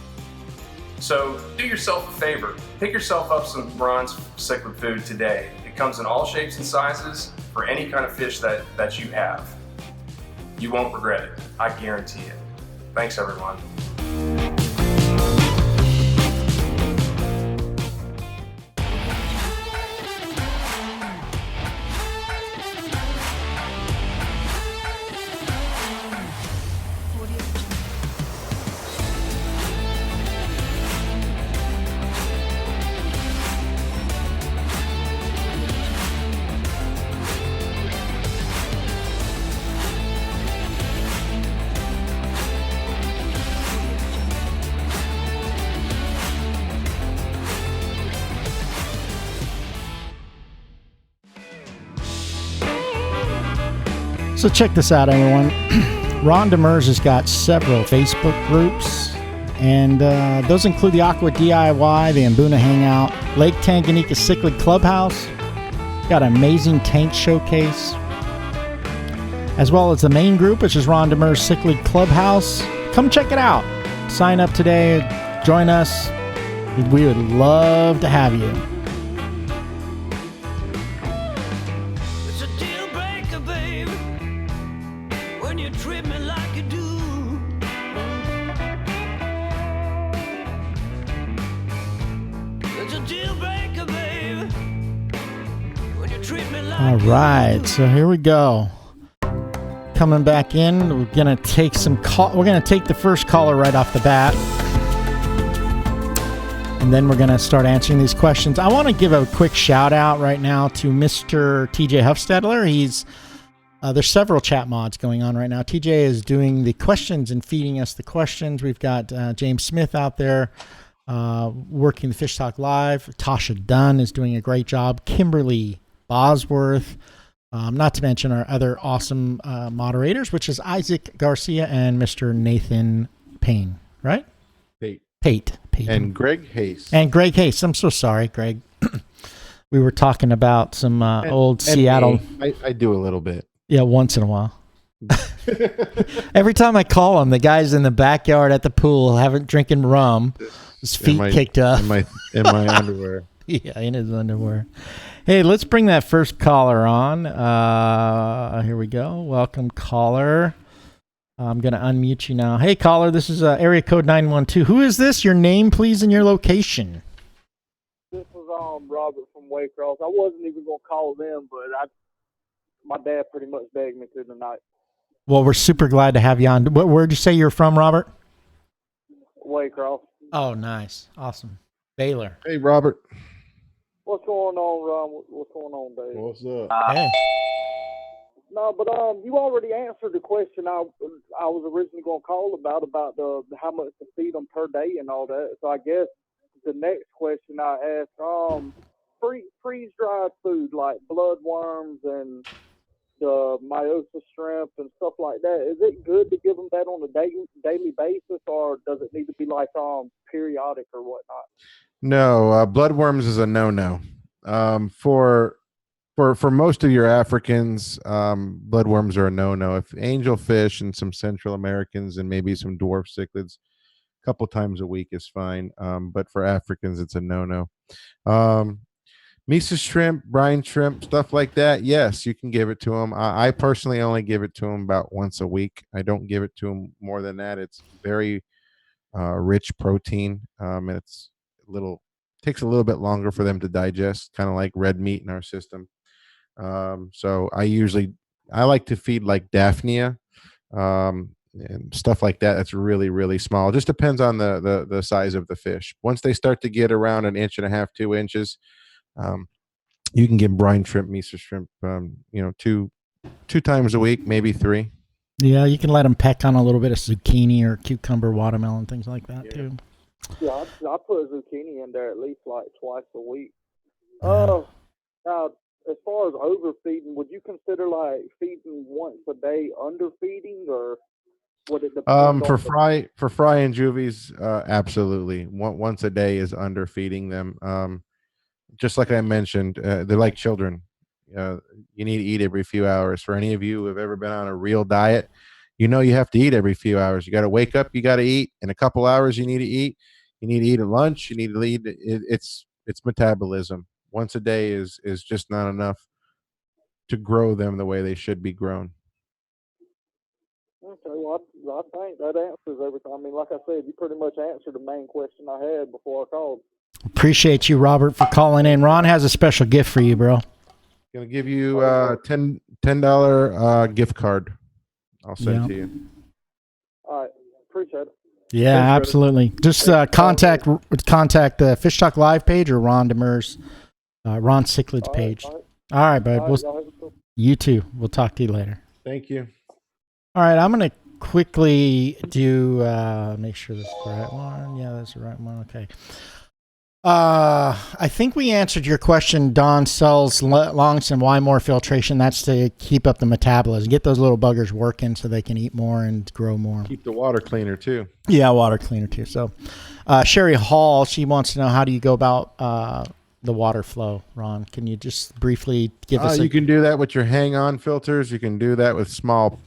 So do yourself a favor, pick yourself up some Ron's cichlid food today. It comes in all shapes and sizes for any kind of fish that you have. You won't regret it, I guarantee it. Thanks everyone. So check this out, everyone. Ron Demers has got several Facebook groups, and those include the Aqua DIY, the Mbuna Hangout, Lake Tanganyika Cichlid Clubhouse, got an amazing tank showcase, as well as the main group, which is Ron Demers Cichlid Clubhouse. Come check it out. Sign up today. Join us. We would love to have you. All right, so here we go. Coming back in, we're gonna take some call. We're gonna take the first caller right off the bat, and then we're gonna start answering these questions. I want to give a quick shout out right now to Mr. TJ Huffstedler. He's there's several chat mods going on right now. TJ is doing the questions and feeding us the questions. We've got James Smith out there working the Fish Talk Live. Tasha Dunn is doing a great job. Kimberly Bosworth, not to mention our other awesome moderators, which is Isaac Garcia and Mr. Nathan Payne, right? Pate. And Greg Hayes. I'm so sorry, Greg. We were talking about some old Seattle. I do a little bit. Yeah, once in a while. Every time I call him, the guy's in the backyard at the pool, drinking rum, his feet kicked up. In my underwear. Yeah, in his underwear. Hey, let's bring that first caller on. Here we go. Welcome, caller. I'm going to unmute you now. Hey, caller, this is area code 912. Who is this? Your name, please, and your location. This was Robert from Waycross. I wasn't even going to call them, but my dad pretty much begged me to tonight. Well, we're super glad to have you on. Where'd you say you're from, Robert? Waycross. Oh, nice. Awesome. Baylor. Hey, Robert. What's going on, Ron? What's going on, Dave? What's up? Hey. No, but you already answered the question I was originally going to call about the how much to feed them per day and all that. So I guess the next question I asked, freeze-dried food like bloodworms and the myosa shrimp and stuff like that. Is it good to give them that on a daily basis, or does it need to be like periodic or whatnot? No, bloodworms is a no-no. For most of your Africans, bloodworms are a no-no. If angelfish and some Central Americans and maybe some dwarf cichlids, a couple times a week is fine. But for Africans, it's a no-no. Mesa shrimp, brine shrimp, stuff like that, yes, you can give it to them. I personally only give it to them about once a week. I don't give it to them more than that. It's very rich protein, and it's takes a little bit longer for them to digest, kind of like red meat in our system. So I like to feed like Daphnia, and stuff like that. That's really, really small. It just depends on the size of the fish. Once they start to get around 1.5 inches, 2 inches, you can get brine shrimp, Mesa shrimp, two times a week, maybe 3. Yeah, you can let them peck on a little bit of zucchini or cucumber, watermelon, things like that too. Yeah, I put zucchini in there at least like twice a week. Yeah. Now, as far as overfeeding, would you consider like feeding once a day underfeeding, or would it depend For on fry and juvies, absolutely. Once a day is underfeeding them. Just like I mentioned, they're like children. You need to eat every few hours. For any of you who have ever been on a real diet, you know you have to eat every few hours. You got to wake up, you got to eat. In a couple hours, you need to eat. You need to eat at lunch. You need to eat. It's metabolism. Once a day is just not enough to grow them the way they should be grown. Okay, well, I think that answers everything. I mean, like I said, you pretty much answered the main question I had before I called. Appreciate you, Robert, for calling in. Ron has a special gift for you, bro. Gonna give you $10 gift card. I'll send to you. All right, appreciate it. Yeah, Thanks, brother. absolutely. Just contact the Fish Talk Live page or Ron Demers, Ron Cichlids page. All right, bud. right, y'all have a good- You too. We'll talk to you later. Thank you. All right, I'm going to quickly do, make sure this is the right one. Yeah, that's the right one. Okay. I think we answered your question. Don sells Longston. Why more filtration? That's to keep up the metabolism, get those little buggers working so they can eat more and grow more. Keep the water cleaner too. Yeah, water cleaner too. So, Sherry Hall, she wants to know, how do you go about the water flow? Ron, can you just briefly give us? You can do that with your hang-on filters. You can do that with small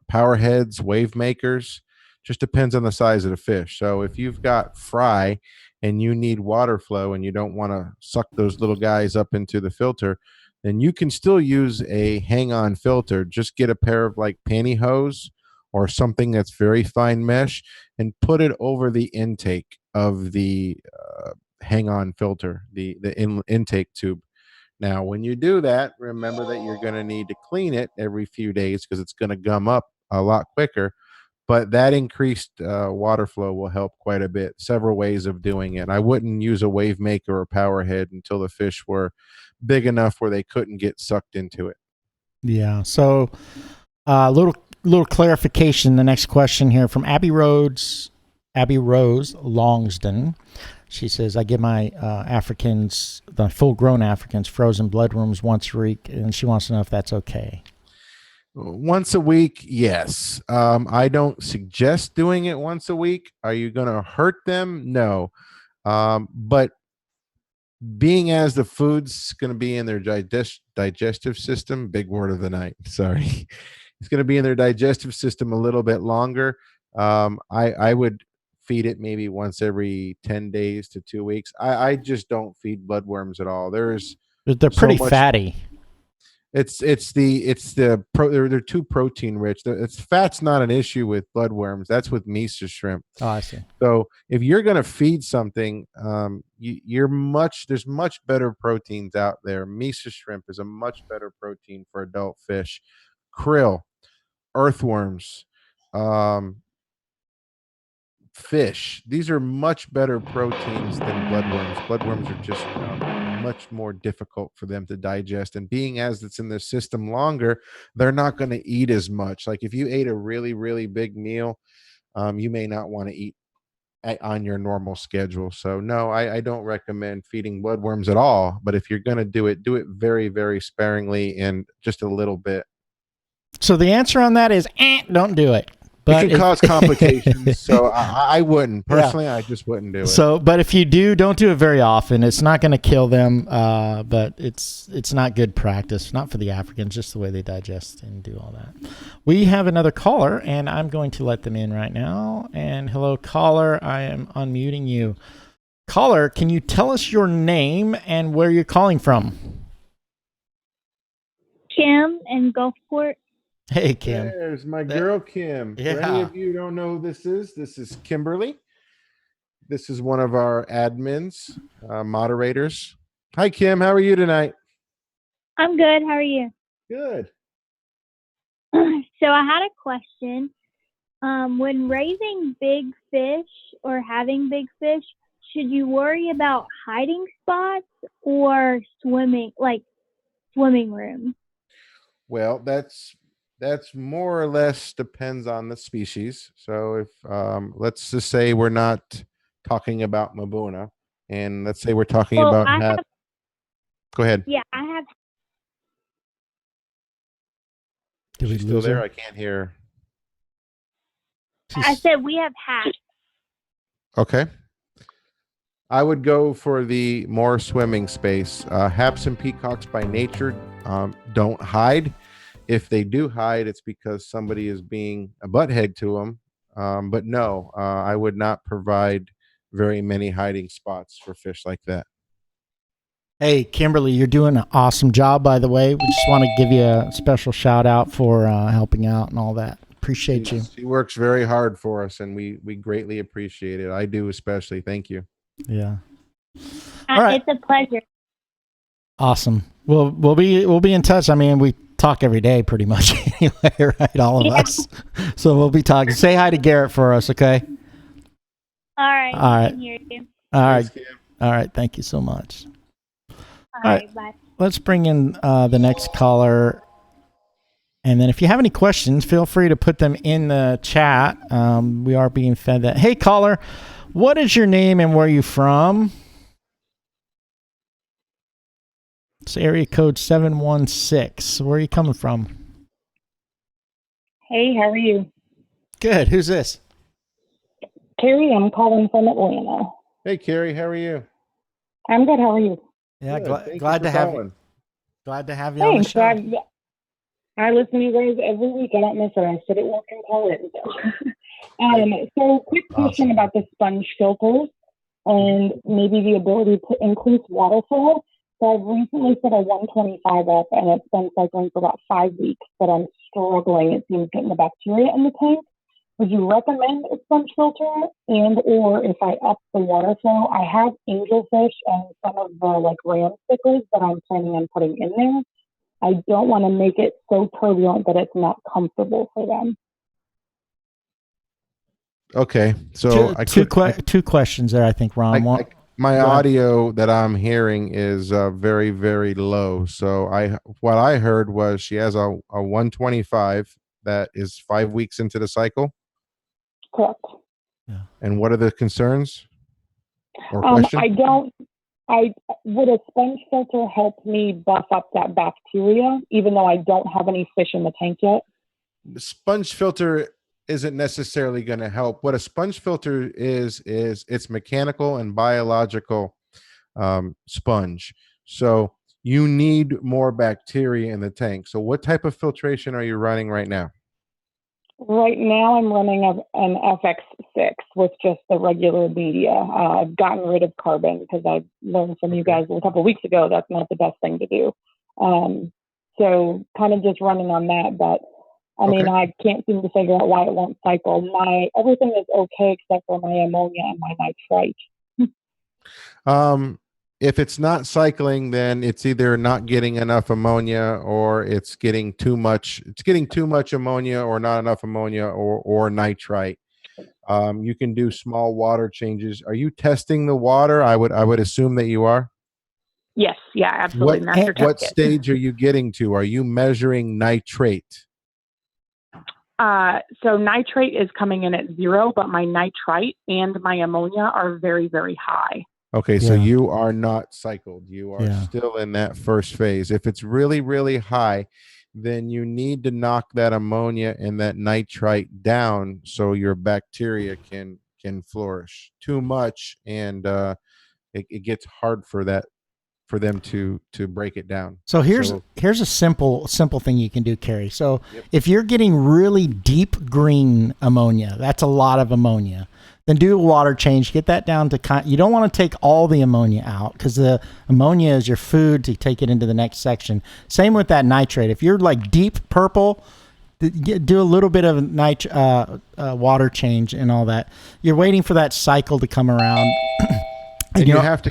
power heads, wave makers. Just depends on the size of the fish. So if you've got fry and you need water flow and you don't want to suck those little guys up into the filter, then you can still use a hang-on filter. Just get a pair of like pantyhose or something that's very fine mesh and put it over the intake of the hang-on filter, the intake tube. Now, when you do that, remember that you're going to need to clean it every few days because it's going to gum up a lot quicker. But that increased water flow will help quite a bit. Several ways of doing it. I wouldn't use a wave maker or power head until the fish were big enough where they couldn't get sucked into it. Yeah. So, little clarification. The next question here from Abby Rose Longston. She says, I give my Africans, the full-grown Africans, frozen bloodworms once a week, and she wants to know if that's okay. Once a week, yes. I don't suggest doing it once a week. Are you going to hurt them? No. But being as the food's going to be in their digestive system, big word of the night, sorry. It's going to be in their digestive system a little bit longer. I would feed it maybe once every 10 days to 2 weeks. I just don't feed bloodworms at all. They're pretty fatty. They're too protein rich. Fat's not an issue with bloodworms. That's with Mesa shrimp. Oh, I see. So if you're going to feed something, there's much better proteins out there. Mesa shrimp is a much better protein for adult fish. Krill, earthworms, fish. These are much better proteins than bloodworms. Bloodworms are just much more difficult for them to digest, and being as it's in their system longer, they're not going to eat as much. Like if you ate a really, really big meal, you may not want to eat on your normal schedule. So no, I don't recommend feeding bloodworms at all. But if you're going to do it very, very sparingly and just a little bit. So the answer on that is, don't do it. But it can cause complications, so I wouldn't. Personally, I just wouldn't do it. So, but if you do, don't do it very often. It's not going to kill them, but it's not good practice. Not for the Africans, just the way they digest and do all that. We have another caller, and I'm going to let them in right now. And hello, caller. I am unmuting you. Caller, can you tell us your name and where you're calling from? Kim in Gulfport. Hey, Kim. There's my girl, Kim. Yeah. For any of you who don't know who this is Kimberly. This is one of our admins, moderators. Hi, Kim. How are you tonight? I'm good. How are you? Good. So I had a question. When raising big fish or having big fish, should you worry about hiding spots or swimming room? Well, that's more or less depends on the species. So if let's just say we're not talking about Mabuna, and let's say we're talking Well, about I have, Go ahead. yeah, I have. Did we She's still lose there? her? I can't hear. I said we have hats. Okay. I would go for the more swimming space. Haps and peacocks by nature don't hide. If they do hide, it's because somebody is being a butthead to them. But no, I would not provide very many hiding spots for fish like that. Hey, Kimberly, you're doing an awesome job, by the way. We just want to give you a special shout out for helping out and all that. Appreciate you. She works very hard for us, and we greatly appreciate it. I do especially. Thank you. Yeah. All right. It's a pleasure. Awesome. We'll be in touch. I mean, we talk every day pretty much anyway, right? All of us. So we'll be talking. Say hi to Garrett for us, okay? All right. All right. I can hear you. All right. Thanks, Kim. All right. Thank you so much. All right. right. Bye. Let's bring in the next caller. And then if you have any questions, feel free to put them in the chat. We are being fed that. Hey, caller, what is your name and where are you from? It's area code 716. Where are you coming from? Hey, how are you? Good. Who's this? Carrie, I'm calling from Atlanta. Hey, Carrie, how are you? I'm good. How are you? Yeah, Good. Thank you glad for to have calling. you. Glad to have you on the Thanks. show. I listen to you guys every week. I don't miss it. I sit at work and call it. So quick question about the sponge filters and maybe the ability to increase water flow. So I've recently put a 125 up, and it's been cycling for about 5 weeks, but I'm struggling, it seems, getting the bacteria in the tank. Would you recommend a sponge filter? And or if I up the water flow, I have angelfish and some of the ram cichlids that I'm planning on putting in there. I don't want to make it so turbulent that it's not comfortable for them. Okay, so two questions there, I think, Ron. My audio that I'm hearing is very, very low. So what I heard was she has a 125 that is 5 weeks into the cycle. Correct. Yeah. And what are the concerns or questions? Would a sponge filter help me buff up that bacteria, even though I don't have any fish in the tank yet? The sponge filter isn't necessarily going to help. What a sponge filter is it's mechanical and biological sponge. So you need more bacteria in the tank. So what type of filtration are you running right now? Right now, I'm running an FX6 with just the regular media. I've gotten rid of carbon because I learned from you guys a couple of weeks ago that's not the best thing to do. So kind of just running on that. But I mean, I can't seem to figure out why it won't cycle. Everything is okay except for my ammonia and my nitrite. If it's not cycling, then it's either not getting enough ammonia or it's getting too much. It's getting too much ammonia or not enough ammonia or nitrite. You can do small water changes. Are you testing the water? I would assume that you are. Yes, yeah, absolutely. What stage are you getting to? Are you measuring nitrate? So nitrate is coming in at 0, but my nitrite and my ammonia are very, very high. Okay, so you are not cycled. You are still in that first phase. If it's really, really high, then you need to knock that ammonia and that nitrite down so your bacteria can flourish. Too much, and it gets hard for them to break it down. So here's a simple thing you can do, Carrie. So if you're getting really deep green ammonia, that's a lot of ammonia. Then do a water change, get that down to you don't want to take all the ammonia out because the ammonia is your food to take it into the next section. Same with that nitrate. If you're like deep purple, do a little bit of water change and all that. You're waiting for that cycle to come around. And You you know- have to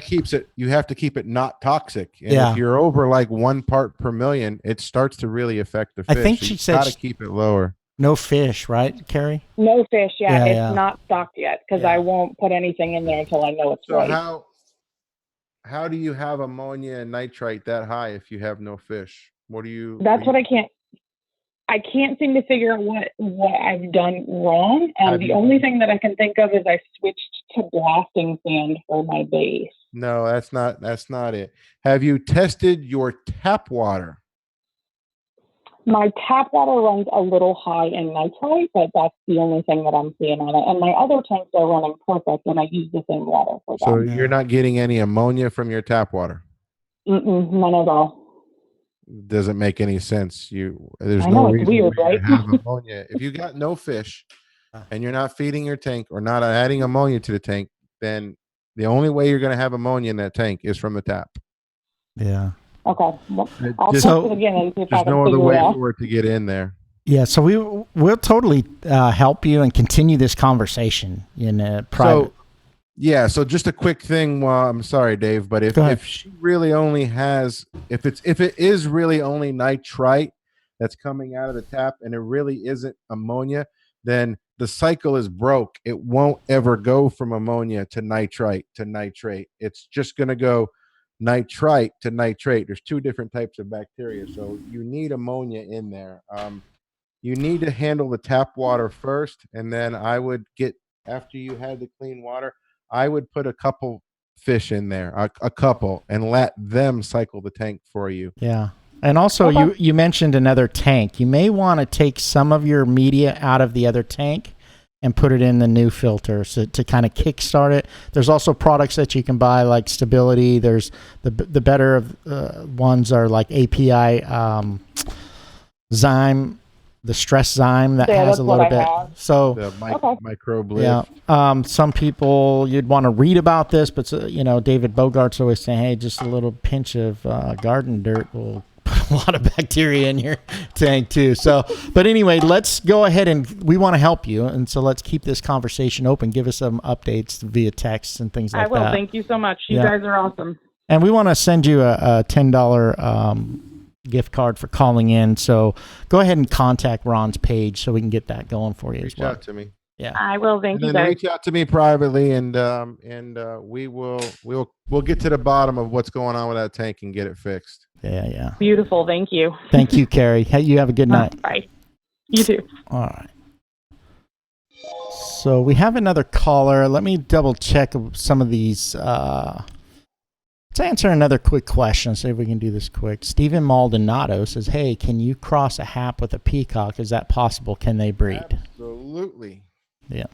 keep it not toxic. And Yeah. if you're over like 1 part per million, it starts to really affect the I fish. think So she you said got to she- keep it lower. No fish, right, Carrie? No fish. Yeah, Yeah, it's yeah. not stocked yet because Yeah. I won't put anything in there until I know it's So right. how do you have ammonia and nitrite that high if you have no fish? What do you? That's what I can't. I can't seem to figure out what I've done wrong. The only thing that I can think of is I switched to blasting sand for my base. No, that's not it. Have you tested your tap water? My tap water runs a little high in nitrite, but that's the only thing that I'm seeing on it. And my other tanks are running perfect, and I use the same water for So them. you're not getting any ammonia from your tap water. None at all. Doesn't make any sense. There's I no know, it's reason weird, why you right? have ammonia. If you got no fish and you're not feeding your tank or not adding ammonia to the tank, then the only way you're going to have ammonia in that tank is from the tap. Yeah. Okay. Well, I'll Just- test it again and see if I There's can no other figure way it out. for it to get in there. Yeah, so we'll totally help you and continue this conversation in private. So just a quick thing. Well, I'm sorry, Dave, but Go ahead. if she really only has, if it is really only nitrite that's coming out of the tap and it really isn't ammonia, then the cycle is broke. It won't ever go from ammonia to nitrite to nitrate. It's just going to go nitrite to nitrate. There's 2 different types of bacteria, so you need ammonia in there. You need to handle the tap water first, and then I would get, after you had the clean water, I would put a couple fish in there, a couple, and let them cycle the tank for you. Yeah. And also, you mentioned another tank. You may want to take some of your media out of the other tank and put it in the new filter to kind of kickstart it. There's also products that you can buy like Stability. There's the better of ones are like API Zyme, the Stress Zyme that has that's a what little I bit. have. So The Okay. microbe lift. yeah, some people you'd want to read about this, but David Bogart's always saying, "Hey, just a little pinch of garden dirt will put a lot of bacteria in your tank too." So, but anyway, let's go ahead and we want to help you, and so let's keep this conversation open. Give us some updates via text and things like I will. that. Thank you so much. You Yeah. guys are awesome. And we want to send you a $10 gift card for calling in. So go ahead and contact Ron's page so we can get that going for you as Reach well. out to me. Yeah. I will. Thank And you then guys. reach out to me privately, and we'll get to the bottom of what's going on with that tank and get it fixed. Yeah. Beautiful. Thank you. Thank you, Carrie. Hey, you have a good night. Bye. You too. All right. So we have another caller. Let me double check some of these. Let's answer another quick question. See if we can do this quick. Stephen Maldonado says, "Hey, can you cross a hap with a peacock? Is that possible? Can they breed?" Absolutely. Yeah.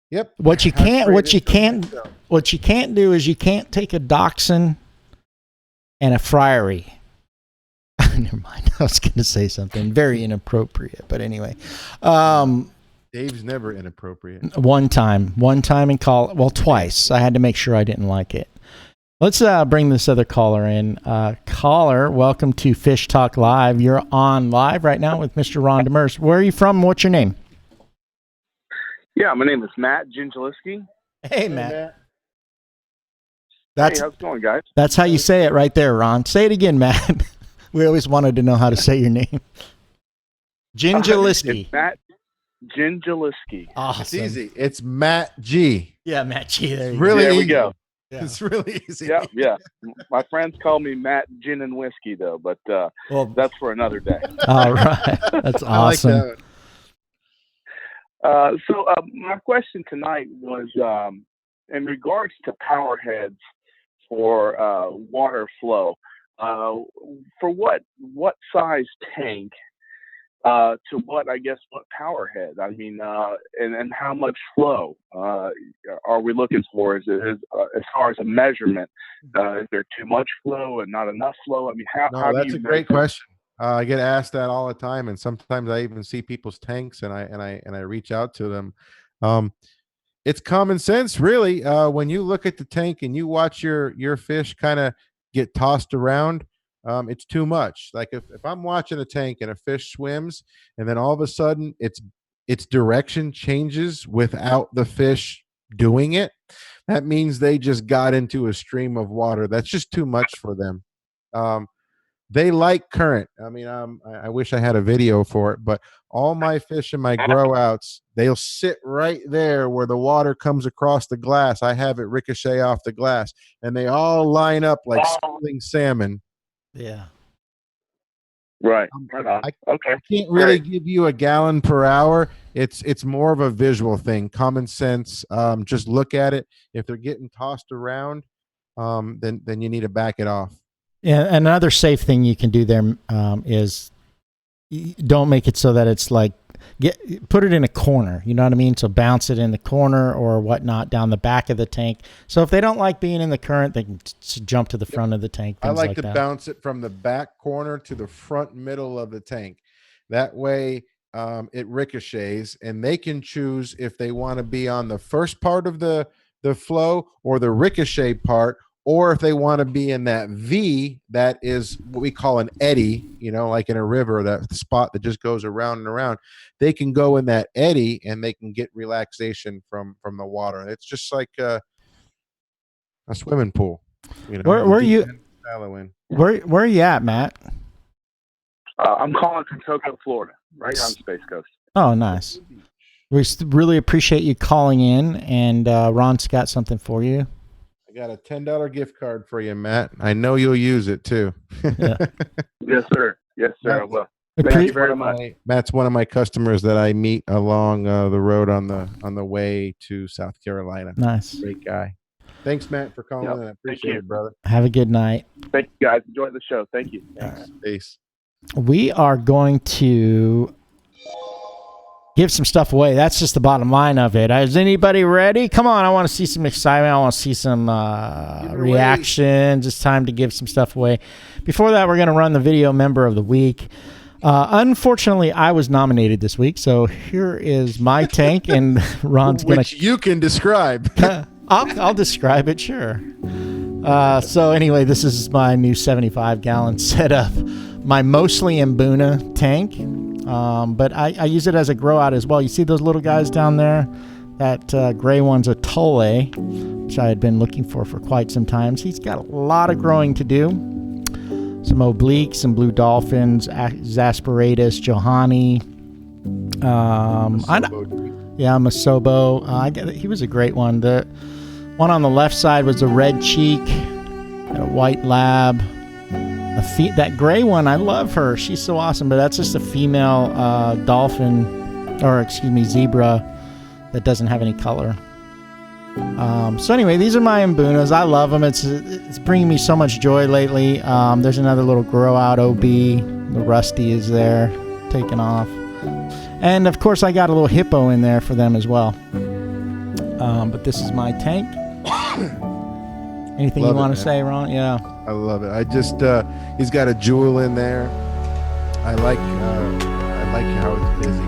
Yep. What you can't do is you can't take a dachshund and a friary. Never mind. I was going to say something very inappropriate, but anyway. Dave's never inappropriate. One time in twice. I had to make sure I didn't like it. Let's bring this other caller in. Caller, welcome to Fish Talk Live. You're on live right now with Mr. Ron Demers. Where are you from? What's your name? Yeah, my name is Matt Gingelisky. Hey, Matt. Hey, how's it going, guys? That's how you say it right there, Ron. Say it again, Matt. We always wanted to know how to say your name. Gingelisky. It's Matt Gingelisky. Awesome. It's easy. It's Matt G. Yeah, Matt G. There you Really There we easy. go. Yeah. It's really easy. Yeah. My friends call me Matt Gin and Whiskey, though, but Well, that's for another day. all right. That's I like awesome. that. So my question tonight was in regards to power heads for water flow. For what size tank to what power head? I mean, and how much flow are we looking for? Is as far as a measurement? Is there too much flow and not enough flow? I mean, how do That's you a great measure? question. I get asked that all the time, and sometimes I even see people's tanks, and I reach out to them. It's common sense, really. When you look at the tank and you watch your fish kind of get tossed around, it's too much. Like if I'm watching a tank and a fish swims, and then all of a sudden its direction changes without the fish doing it, that means they just got into a stream of water. That's just too much for them. They like current. I mean, I wish I had a video for it, but all my fish in my grow outs, they'll sit right there where the water comes across the glass. I have it ricochet off the glass, and they all line up like schooling salmon. Yeah. Right. Right on. Okay. I can't really give you a gallon per hour. It's more of a visual thing, common sense. Just look at it. If they're getting tossed around, then you need to back it off. Yeah, another safe thing you can do there is don't make it so that it's like put it in a corner. You know what I mean? So bounce it in the corner or whatnot down the back of the tank. So if they don't like being in the current, they can jump to the front of the tank. I like to bounce it from the back corner to the front middle of the tank. That way it ricochets, and they can choose if they want to be on the first part of the flow or the ricochet part, or if they want to be in that V, that is what we call an eddy, like in a river, that spot that just goes around and around. They can go in that eddy and they can get relaxation from the water. It's just like a swimming pool. Where are you? Where are you at, Matt? I'm calling from Cocoa, Florida, right on the Space Coast. Oh, nice. We really appreciate you calling in, and Ron's got something for you. Got a $10 gift card for you, Matt. I know you'll use it too. Yeah. Yes, sir. Yes, sir. I will. Thank you very much. Matt's one of my customers that I meet along the road on the way to South Carolina. Nice. Great guy. Thanks, Matt, for calling in. I appreciate it, brother. Have a good night. Thank you, guys. Enjoy the show. Thank you. Thanks. Peace. We are going to give some stuff away. That's just the bottom line of it. Is anybody ready? Come on, I want to see some excitement. I want to see some reactions. It's time to give some stuff away. Before that, we're going to run the video member of the week. Unfortunately, I was nominated this week, so here is my tank, and Ron's going to... Which you can describe. I'll describe it, sure. So anyway, this is my new 75-gallon setup. My mostly Mbuna tank. But I use it as a grow out as well. You see those little guys down there? That gray one's a Tole, which I had been looking for quite some time. So he's got a lot of growing to do. Some obliques, some blue dolphins, Zasperatus, Johanni. Masobo. He was a great one. The one on the left side was a red cheek, and a white lab. That gray one, I love her. She's so awesome, but that's just a female zebra that doesn't have any color. So anyway, these are my Mbunas. I love them. It's bringing me so much joy lately. There's another little grow out OB. The Rusty is there, taking off. And of course, I got a little hippo in there for them as well. But this is my tank. Anything you want to say, Ron? Yeah. I love it. I just he's got a jewel in there. I like how it's busy.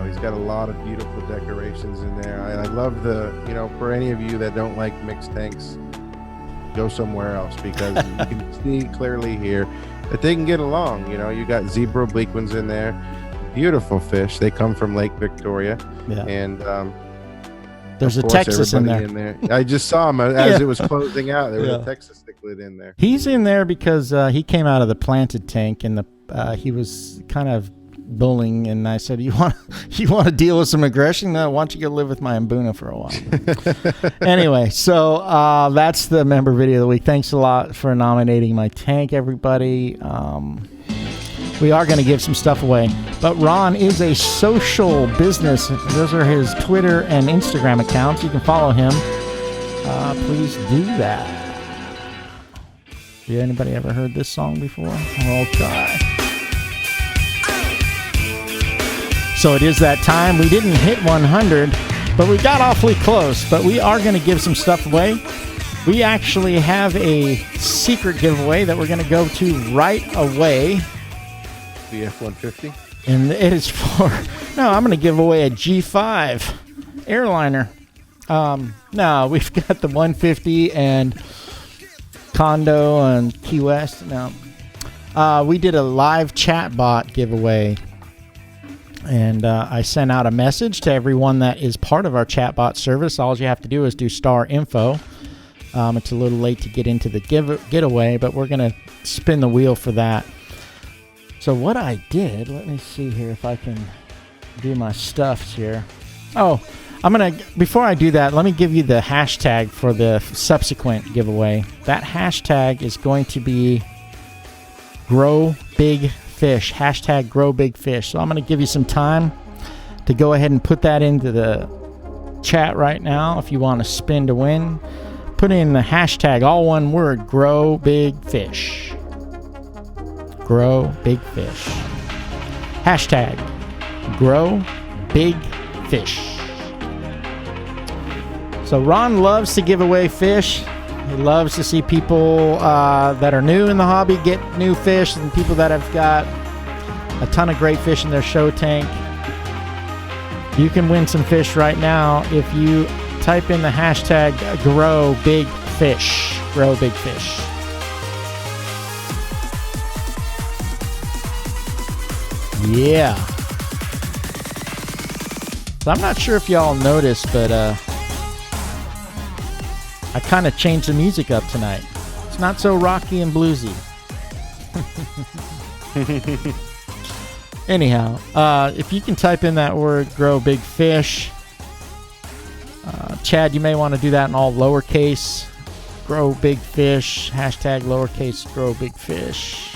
He's got a lot of beautiful decorations in there. I love for any of you that don't like mixed tanks, go somewhere else, because you can see clearly here that they can get along. You got zebra oblique ones in there. Beautiful fish. They come from Lake Victoria. Yeah. And there's a Texas in there. I just saw him as it was closing out. There was a Texas cichlid in there. He's in there because he came out of the planted tank, and he was kind of bullying, and I said, you want to deal with some aggression? No, why don't you go live with my Mbuna for a while? Anyway, so that's the member video of the week. Thanks a lot for nominating my tank, everybody. We are going to give some stuff away. But Ron is a social business. Those are his Twitter and Instagram accounts. You can follow him. Please do that. Have anybody ever heard this song before? Okay. So it is that time. We didn't hit 100, but we got awfully close. But we are going to give some stuff away. We actually have a secret giveaway that we're going to go to right away. The F-150? And it is I'm going to give away a G5 airliner. No, we've got the 150 and Condo and Key West. No. We did a live chat bot giveaway And I sent out a message to everyone that is part of our chatbot service. All you have to do is do star info. It's a little late to get into the giveaway, but we're going to spin the wheel for that. So what I did, let me see here if I can do my stuffs here. Oh, before I do that, let me give you the hashtag for the subsequent giveaway. That hashtag is going to be Grow Big Fish. Hashtag Grow Big Fish. So I'm going to give you some time to go ahead and put that into the chat right now if you want to spin to win. Put in the hashtag, all one word, Grow Big Fish. Grow Big Fish. Hashtag Grow Big Fish. So Ron loves to give away fish. He loves to see people that are new in the hobby get new fish, and people that have got a ton of great fish in their show tank. You can win some fish right now if you type in the hashtag Grow Big Fish. Grow Big Fish. Yeah. So I'm not sure if y'all noticed, but I kind of changed the music up tonight. It's not so rocky and bluesy. Anyhow, if you can type in that word, Grow Big Fish. Chad, you may want to do that in all lowercase. Grow Big Fish. Hashtag lowercase Grow Big Fish.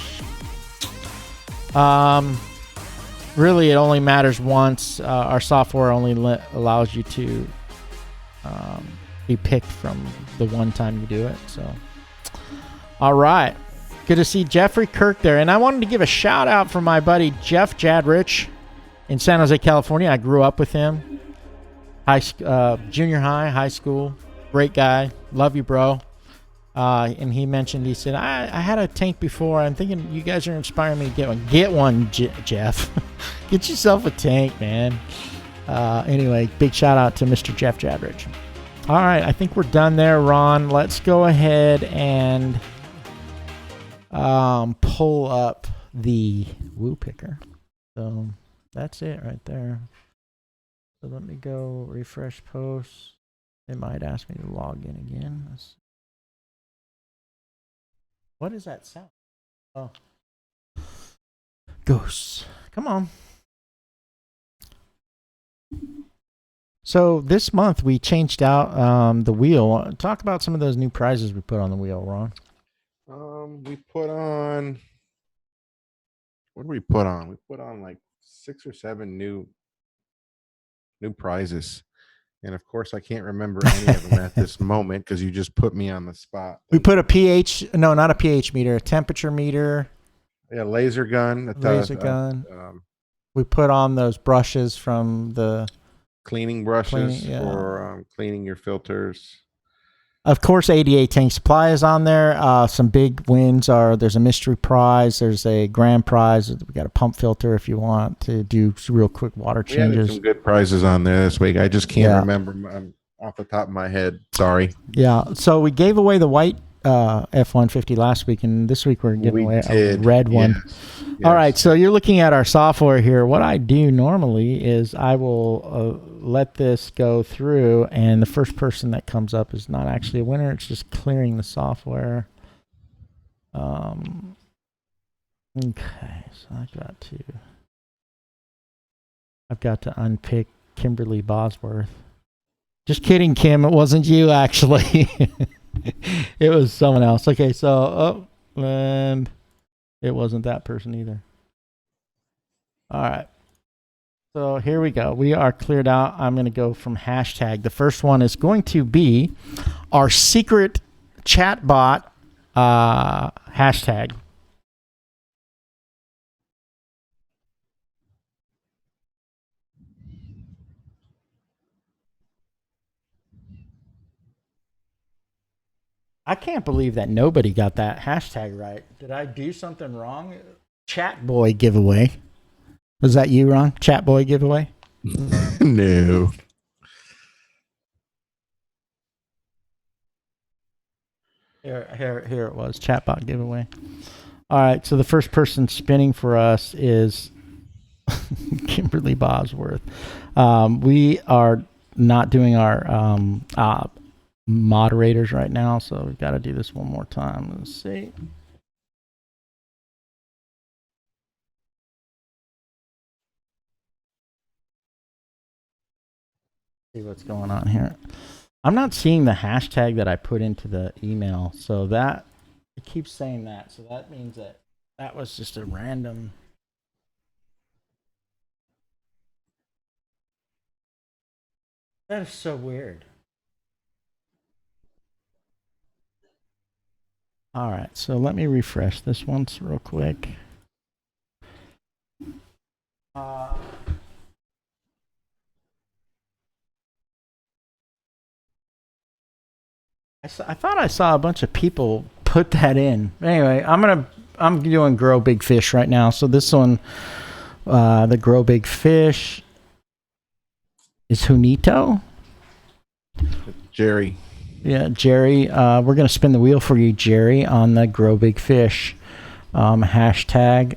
Really, it only matters once. Our software only allows you to be picked from the one time you do it. So, all right. Good to see Jeffrey Kirk there. And I wanted to give a shout out for my buddy Jeff Jadrich in San Jose, California. I grew up with him. Junior high, high school. Great guy. Love you, bro. And he mentioned, he said, I had a tank before. I'm thinking you guys are inspiring me to get one. Get one, Jeff. Get yourself a tank, man. Anyway, big shout out to Mr. Jeff Jadrich. All right, I think we're done there, Ron. Let's go ahead and pull up the Woo Picker. So that's it right there. So let me go refresh posts. It might ask me to log in again. What is that sound? Oh. Ghosts. Come on. So this month we changed out the wheel. Talk about some of those new prizes we put on the wheel, Ron. We put on, what did we put on? We put on like 6 or 7 new prizes. And of course, I can't remember any of them at this moment because you just put me on the spot. We put a pH, no, not a pH meter, a temperature meter. Yeah, laser gun. We put on those brushes from the cleaning brushes for cleaning your filters. Of course, ADA Tank Supply is on there. Some big wins are there's a mystery prize, there's a grand prize. We got a pump filter if you want to do real quick water changes. We had some good prizes on there this week. I just can't remember off the top of my head. Sorry. Yeah. So we gave away the white F-150 last week, and this week we're giving away a red one. Yes. All right. So you're looking at our software here. What I do normally is I will let this go through, and the first person that comes up is not actually a winner. It's just clearing the software. Okay. So I've got to unpick Kimberly Bosworth. Just kidding, Kim. It wasn't you, actually. It was someone else. Okay, so and it wasn't that person either. All right. So here we go. We are cleared out. I'm going to go from hashtag. The first one is going to be our secret chatbot hashtag. I can't believe that nobody got that hashtag right. Did I do something wrong? Chat boy giveaway. Was that you, Ron? Chat boy giveaway? No. Here it was. Chatbot giveaway. All right. So the first person spinning for us is Kimberly Bosworth. We are not doing our moderators right now, so we've got to do this one more time. Let's see. See what's going on here. I'm not seeing the hashtag that I put into the email, so that it keeps saying that. So that means that was just a random. That is so weird. All right, so let me refresh this once real quick. I thought I saw a bunch of people put that in. Anyway, I'm doing Grow Big Fish right now. So this one, the Grow Big Fish is Junito. Jerry. Yeah, Jerry. We're gonna spin the wheel for you, Jerry, on the Grow Big Fish hashtag.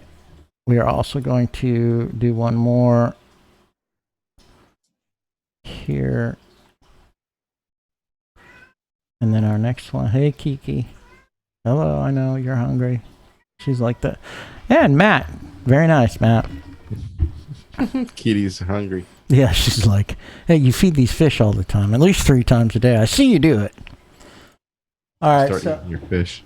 We are also going to do one more here. And then our next one, hey Kiki. Hello, I know you're hungry. She's like that. And Matt. Very nice, Matt. Kitty's hungry. Yeah, she's like, hey, you feed these fish all the time, at least 3 times a day. I see you do it. All right, Start so eating your fish.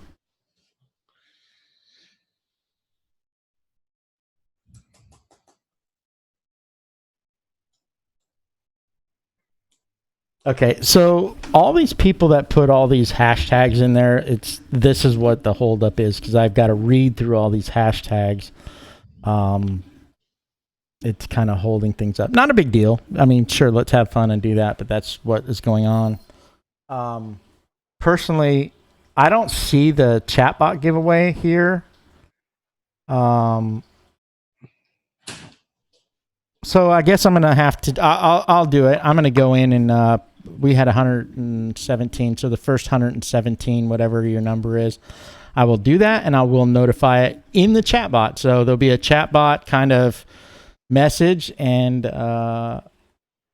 okay, so all these people that put all these hashtags in there, this is what the holdup is, because I've got to read through all these hashtags. It's kind of holding things up. Not a big deal. I mean, sure, let's have fun and do that, but that's what is going on. Personally, I don't see the chatbot giveaway here. So I guess I'm gonna have to. I'll do it. I'm gonna go in and we had 117. So the first 117, whatever your number is, I will do that, and I will notify it in the chatbot. So there'll be a chatbot kind of message, and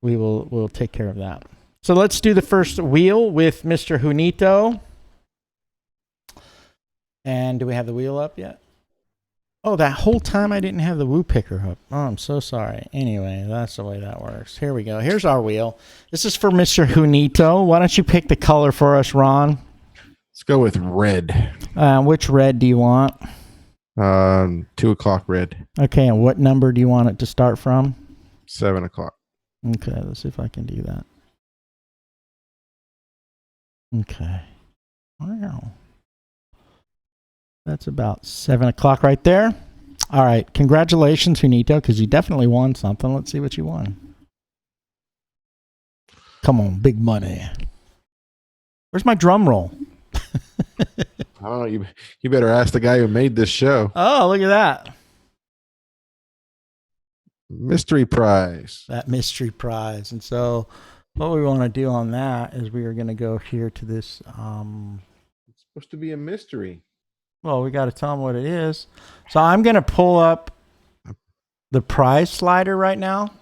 we'll take care of that. So let's do the first wheel with Mr. Junito. And do we have the wheel up yet? Oh, that whole time I didn't have the woo picker up. Oh, I'm so sorry. Anyway, that's the way that works. Here we go. Here's our wheel. This is for Mr. Junito. Why don't you pick the color for us, Ron? Let's go with red. Which red do you want? 2 o'clock red. Okay, and what number do you want it to start from? 7 o'clock. Okay, let's see if I can do that. Okay. Wow. That's about 7 o'clock right there. All right. Congratulations, Junito, because you definitely won something. Let's see what you won. Come on, big money. Where's my drum roll? I don't know. You better ask the guy who made this show. Oh, look at that. Mystery prize. That mystery prize. And so what we want to do on that is we are going to go here to this. It's supposed to be a mystery. Well, we got to tell them what it is. So I'm going to pull up the prize slider right now.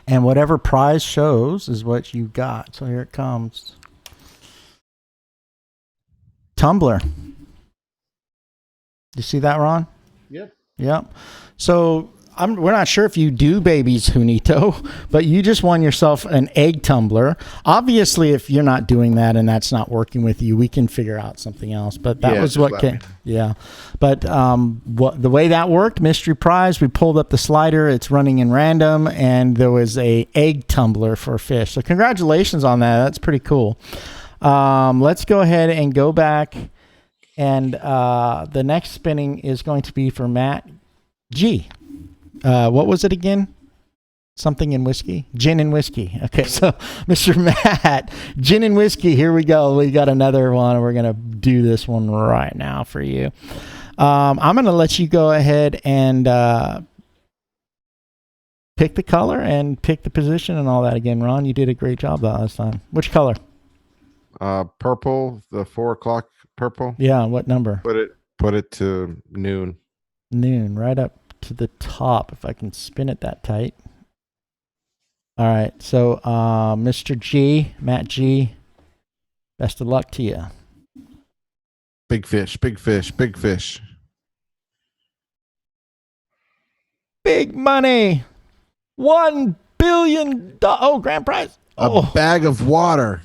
And whatever prize shows is what you got. So here it comes. Tumbler. You see that, Ron? Yep. Yep. So we're not sure if you do babies, Junito, but you just won yourself an egg tumbler. Obviously, if you're not doing that and that's not working with you, we can figure out something else. But that was what came. Yeah. But the way that worked, mystery prize, we pulled up the slider. It's running in random, and there was a egg tumbler for fish. So congratulations on that. That's pretty cool. Let's go ahead and go back. And the next spinning is going to be for Matt G. What was it again? Something in whiskey? Gin and whiskey. Okay, so Mr. Matt, gin and whiskey. Here we go. We got another one. We're going to do this one right now for you. I'm going to let you go ahead and pick the color and pick the position and all that again. Ron, you did a great job that last time. Which color? Purple, the 4 o'clock purple. Yeah, what number? Put it to noon. Noon, right up to the top if I can spin it that tight. All right, so Mr. G, Matt G, best of luck to you. Big fish, big fish, big fish. Big money. $1 billion. Oh, grand prize. A bag of water.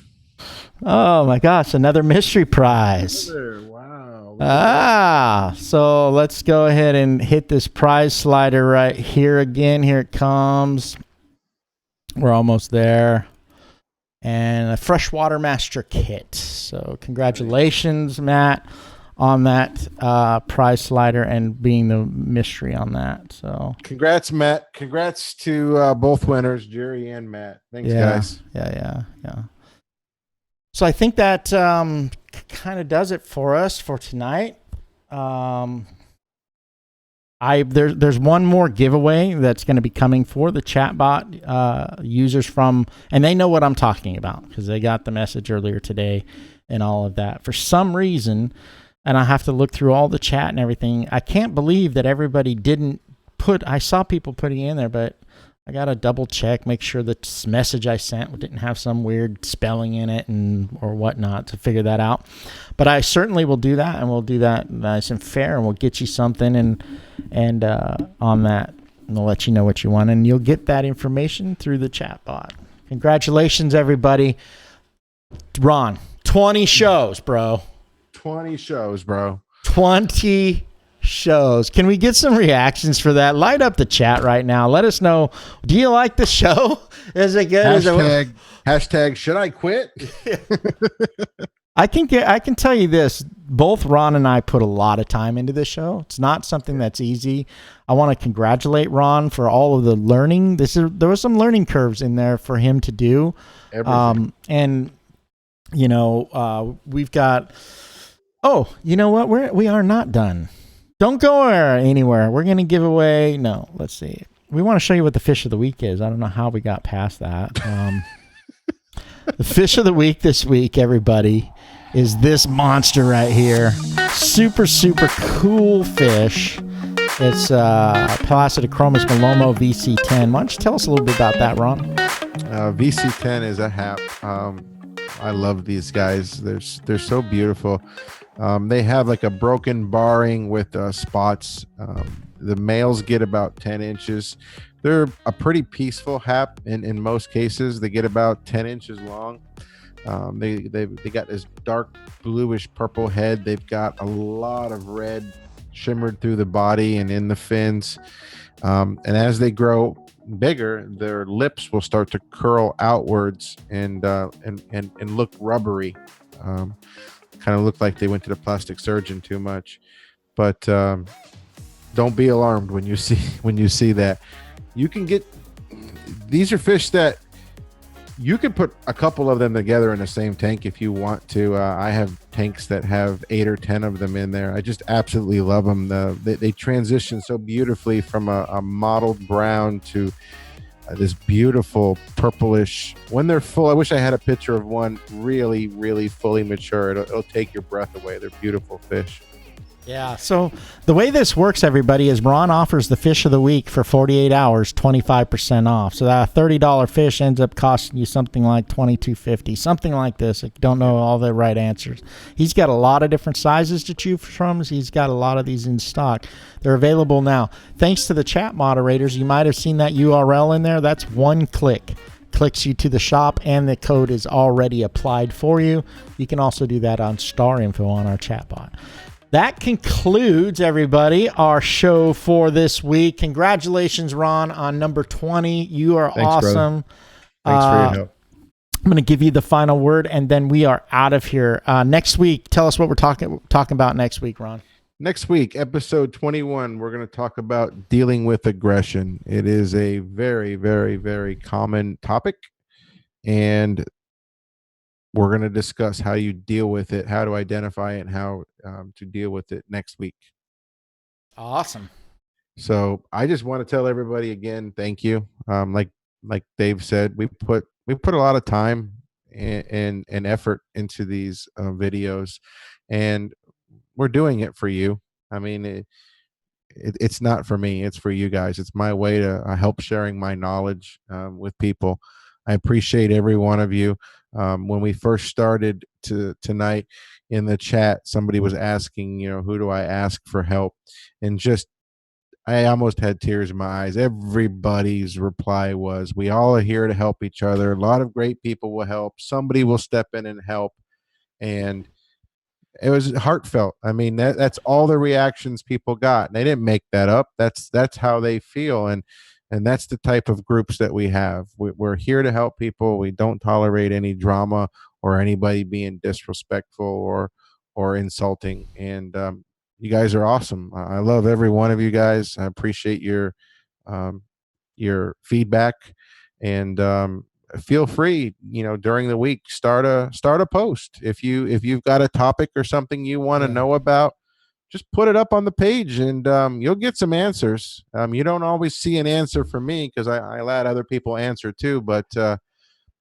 Oh my gosh, another mystery prize. Wow. So let's go ahead and hit this prize slider right here again. Here it comes. We're almost there. And a freshwater master kit. So congratulations, Matt, on that prize slider and being the mystery on that. So Congrats, Matt. Congrats to both winners, Jerry and Matt. Thanks, guys. Yeah. So I think that kind of does it for us for tonight. There's one more giveaway that's going to be coming for the chatbot users from, and they know what I'm talking about because they got the message earlier today and all of that. For some reason, and I have to look through all the chat and everything, I can't believe that everybody didn't I saw people putting in there, but I got to double check, make sure the message I sent didn't have some weird spelling in it or whatnot to figure that out. But I certainly will do that, and we'll do that nice and fair, and we'll get you something and on that, and we'll let you know what you want, and you'll get that information through the chat bot. Congratulations, everybody. Ron, 20 shows, bro. 20 shows, bro. 20 shows. Can we get some reactions for that? Light up the chat right now. Let us know. Do you like the show? Is it good? Hashtag should I quit? I can tell you this. Both Ron and I put a lot of time into this show. It's not something that's easy. I want to congratulate Ron for all of the learning. There was some learning curves in there for him to do. And we've got. Oh, you know what? We are not done. Don't go anywhere. We're going to give away. No, let's see. We want to show you what the fish of the week is. I don't know how we got past that. The fish of the week this week, everybody, is this monster right here. Super, super cool fish. It's Placidachromis Malomo VC10. Why don't you tell us a little bit about that, Ron? VC10 is a hap. I love these guys. They're so beautiful. They have like a broken barring with spots. The males get about 10 inches. They're a pretty peaceful hap in most cases. They get about 10 inches long. They got this dark bluish purple head. They've got a lot of red shimmered through the body and in the fins. And as they grow bigger, their lips will start to curl outwards and look rubbery. Kind of look like they went to the plastic surgeon too much. But don't be alarmed when you see that. You can get, these are fish that you can put a couple of them together in the same tank if you want to. I have tanks that have 8 or 10 of them in there. I just absolutely love them. They transition so beautifully from a mottled brown to this beautiful purplish. When they're full, I wish I had a picture of one really, really fully mature. It'll take your breath away. They're beautiful fish. Yeah. So the way this works, everybody, is Ron offers the fish of the week for 48 hours, 25% off. So that $30 fish ends up costing you something like $22.50, something like this. If you don't know all the right answers. He's got a lot of different sizes to choose from. He's got a lot of these in stock. They're available now. Thanks to the chat moderators, you might have seen that URL in there. That's one click. Clicks you to the shop, and the code is already applied for you. You can also do that on Star Info on our chatbot. That concludes, everybody, our show for this week. Congratulations, Ron, on number 20. You are awesome. Thanks for your help. I'm going to give you the final word, and then we are out of here. Next week, tell us what we're talking about next week, Ron. Next week, episode 21, we're going to talk about dealing with aggression. It is a very, very, very common topic, and we're going to discuss how you deal with it, how to identify it, and how to deal with it next week. Awesome. So I just want to tell everybody again, thank you. Like Dave said, we put a lot of time and effort into these videos, and we're doing it for you. I mean, it's not for me. It's for you guys. It's my way to help sharing my knowledge with people. I appreciate every one of you. When we first started tonight in the chat, somebody was asking, who do I ask for help? And I almost had tears in my eyes. Everybody's reply was, we all are here to help each other. A lot of great people will help. Somebody will step in and help. And it was heartfelt. I mean, that's all the reactions people got. And they didn't make that up. That's how they feel. And that's the type of groups that we have. We're here to help people. We don't tolerate any drama or anybody being disrespectful or insulting. And you guys are awesome. I love every one of you guys. I appreciate your feedback, and feel free, during the week, start a post. If you've got a topic or something you want to know about, just put it up on the page, and you'll get some answers. You don't always see an answer from me because I let other people answer too, but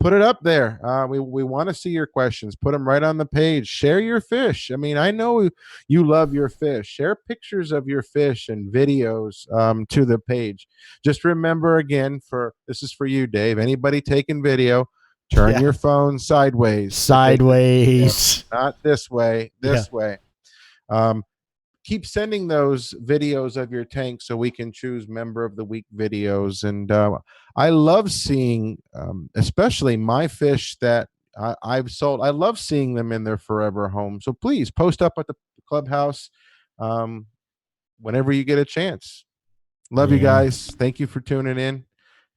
put it up there. We want to see your questions. Put them right on the page. Share your fish. I mean, I know you love your fish. Share pictures of your fish and videos to the page. Just remember, again, this is for you, Dave. Anybody taking video, turn your phone sideways. Sideways. Not this way. This way. Keep sending those videos of your tank so we can choose member of the week videos. And I love seeing, especially my fish that I've sold. I love seeing them in their forever home. So please post up at the clubhouse whenever you get a chance. Love you guys. Thank you for tuning in.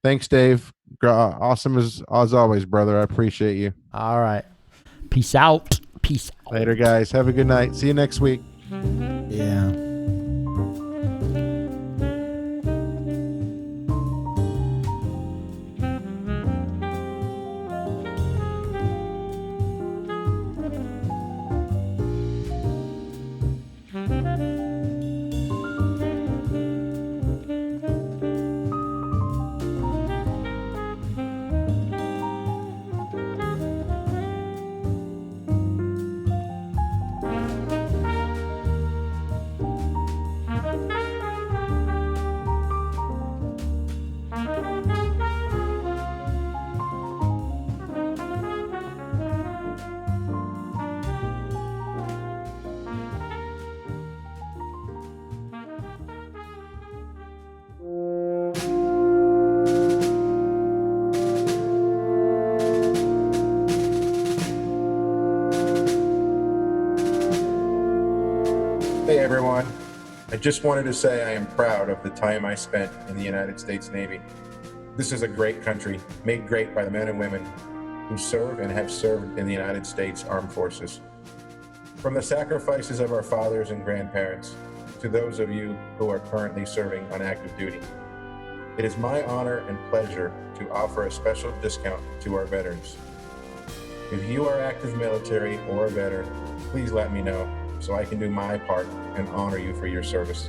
Thanks, Dave. Awesome as always, brother. I appreciate you. All right. Peace out. Peace out. Later, guys. Have a good night. See you next week. Yeah. Hey everyone, I just wanted to say I am proud of the time I spent in the United States Navy. This is a great country, made great by the men and women who serve and have served in the United States Armed Forces. From the sacrifices of our fathers and grandparents to those of you who are currently serving on active duty, it is my honor and pleasure to offer a special discount to our veterans. If you are active military or a veteran, please let me know so I can do my part and honor you for your service.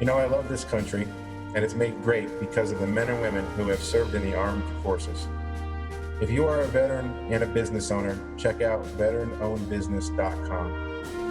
You know, I love this country, and it's made great because of the men and women who have served in the armed forces. If you are a veteran and a business owner, check out veteranownedbusiness.com.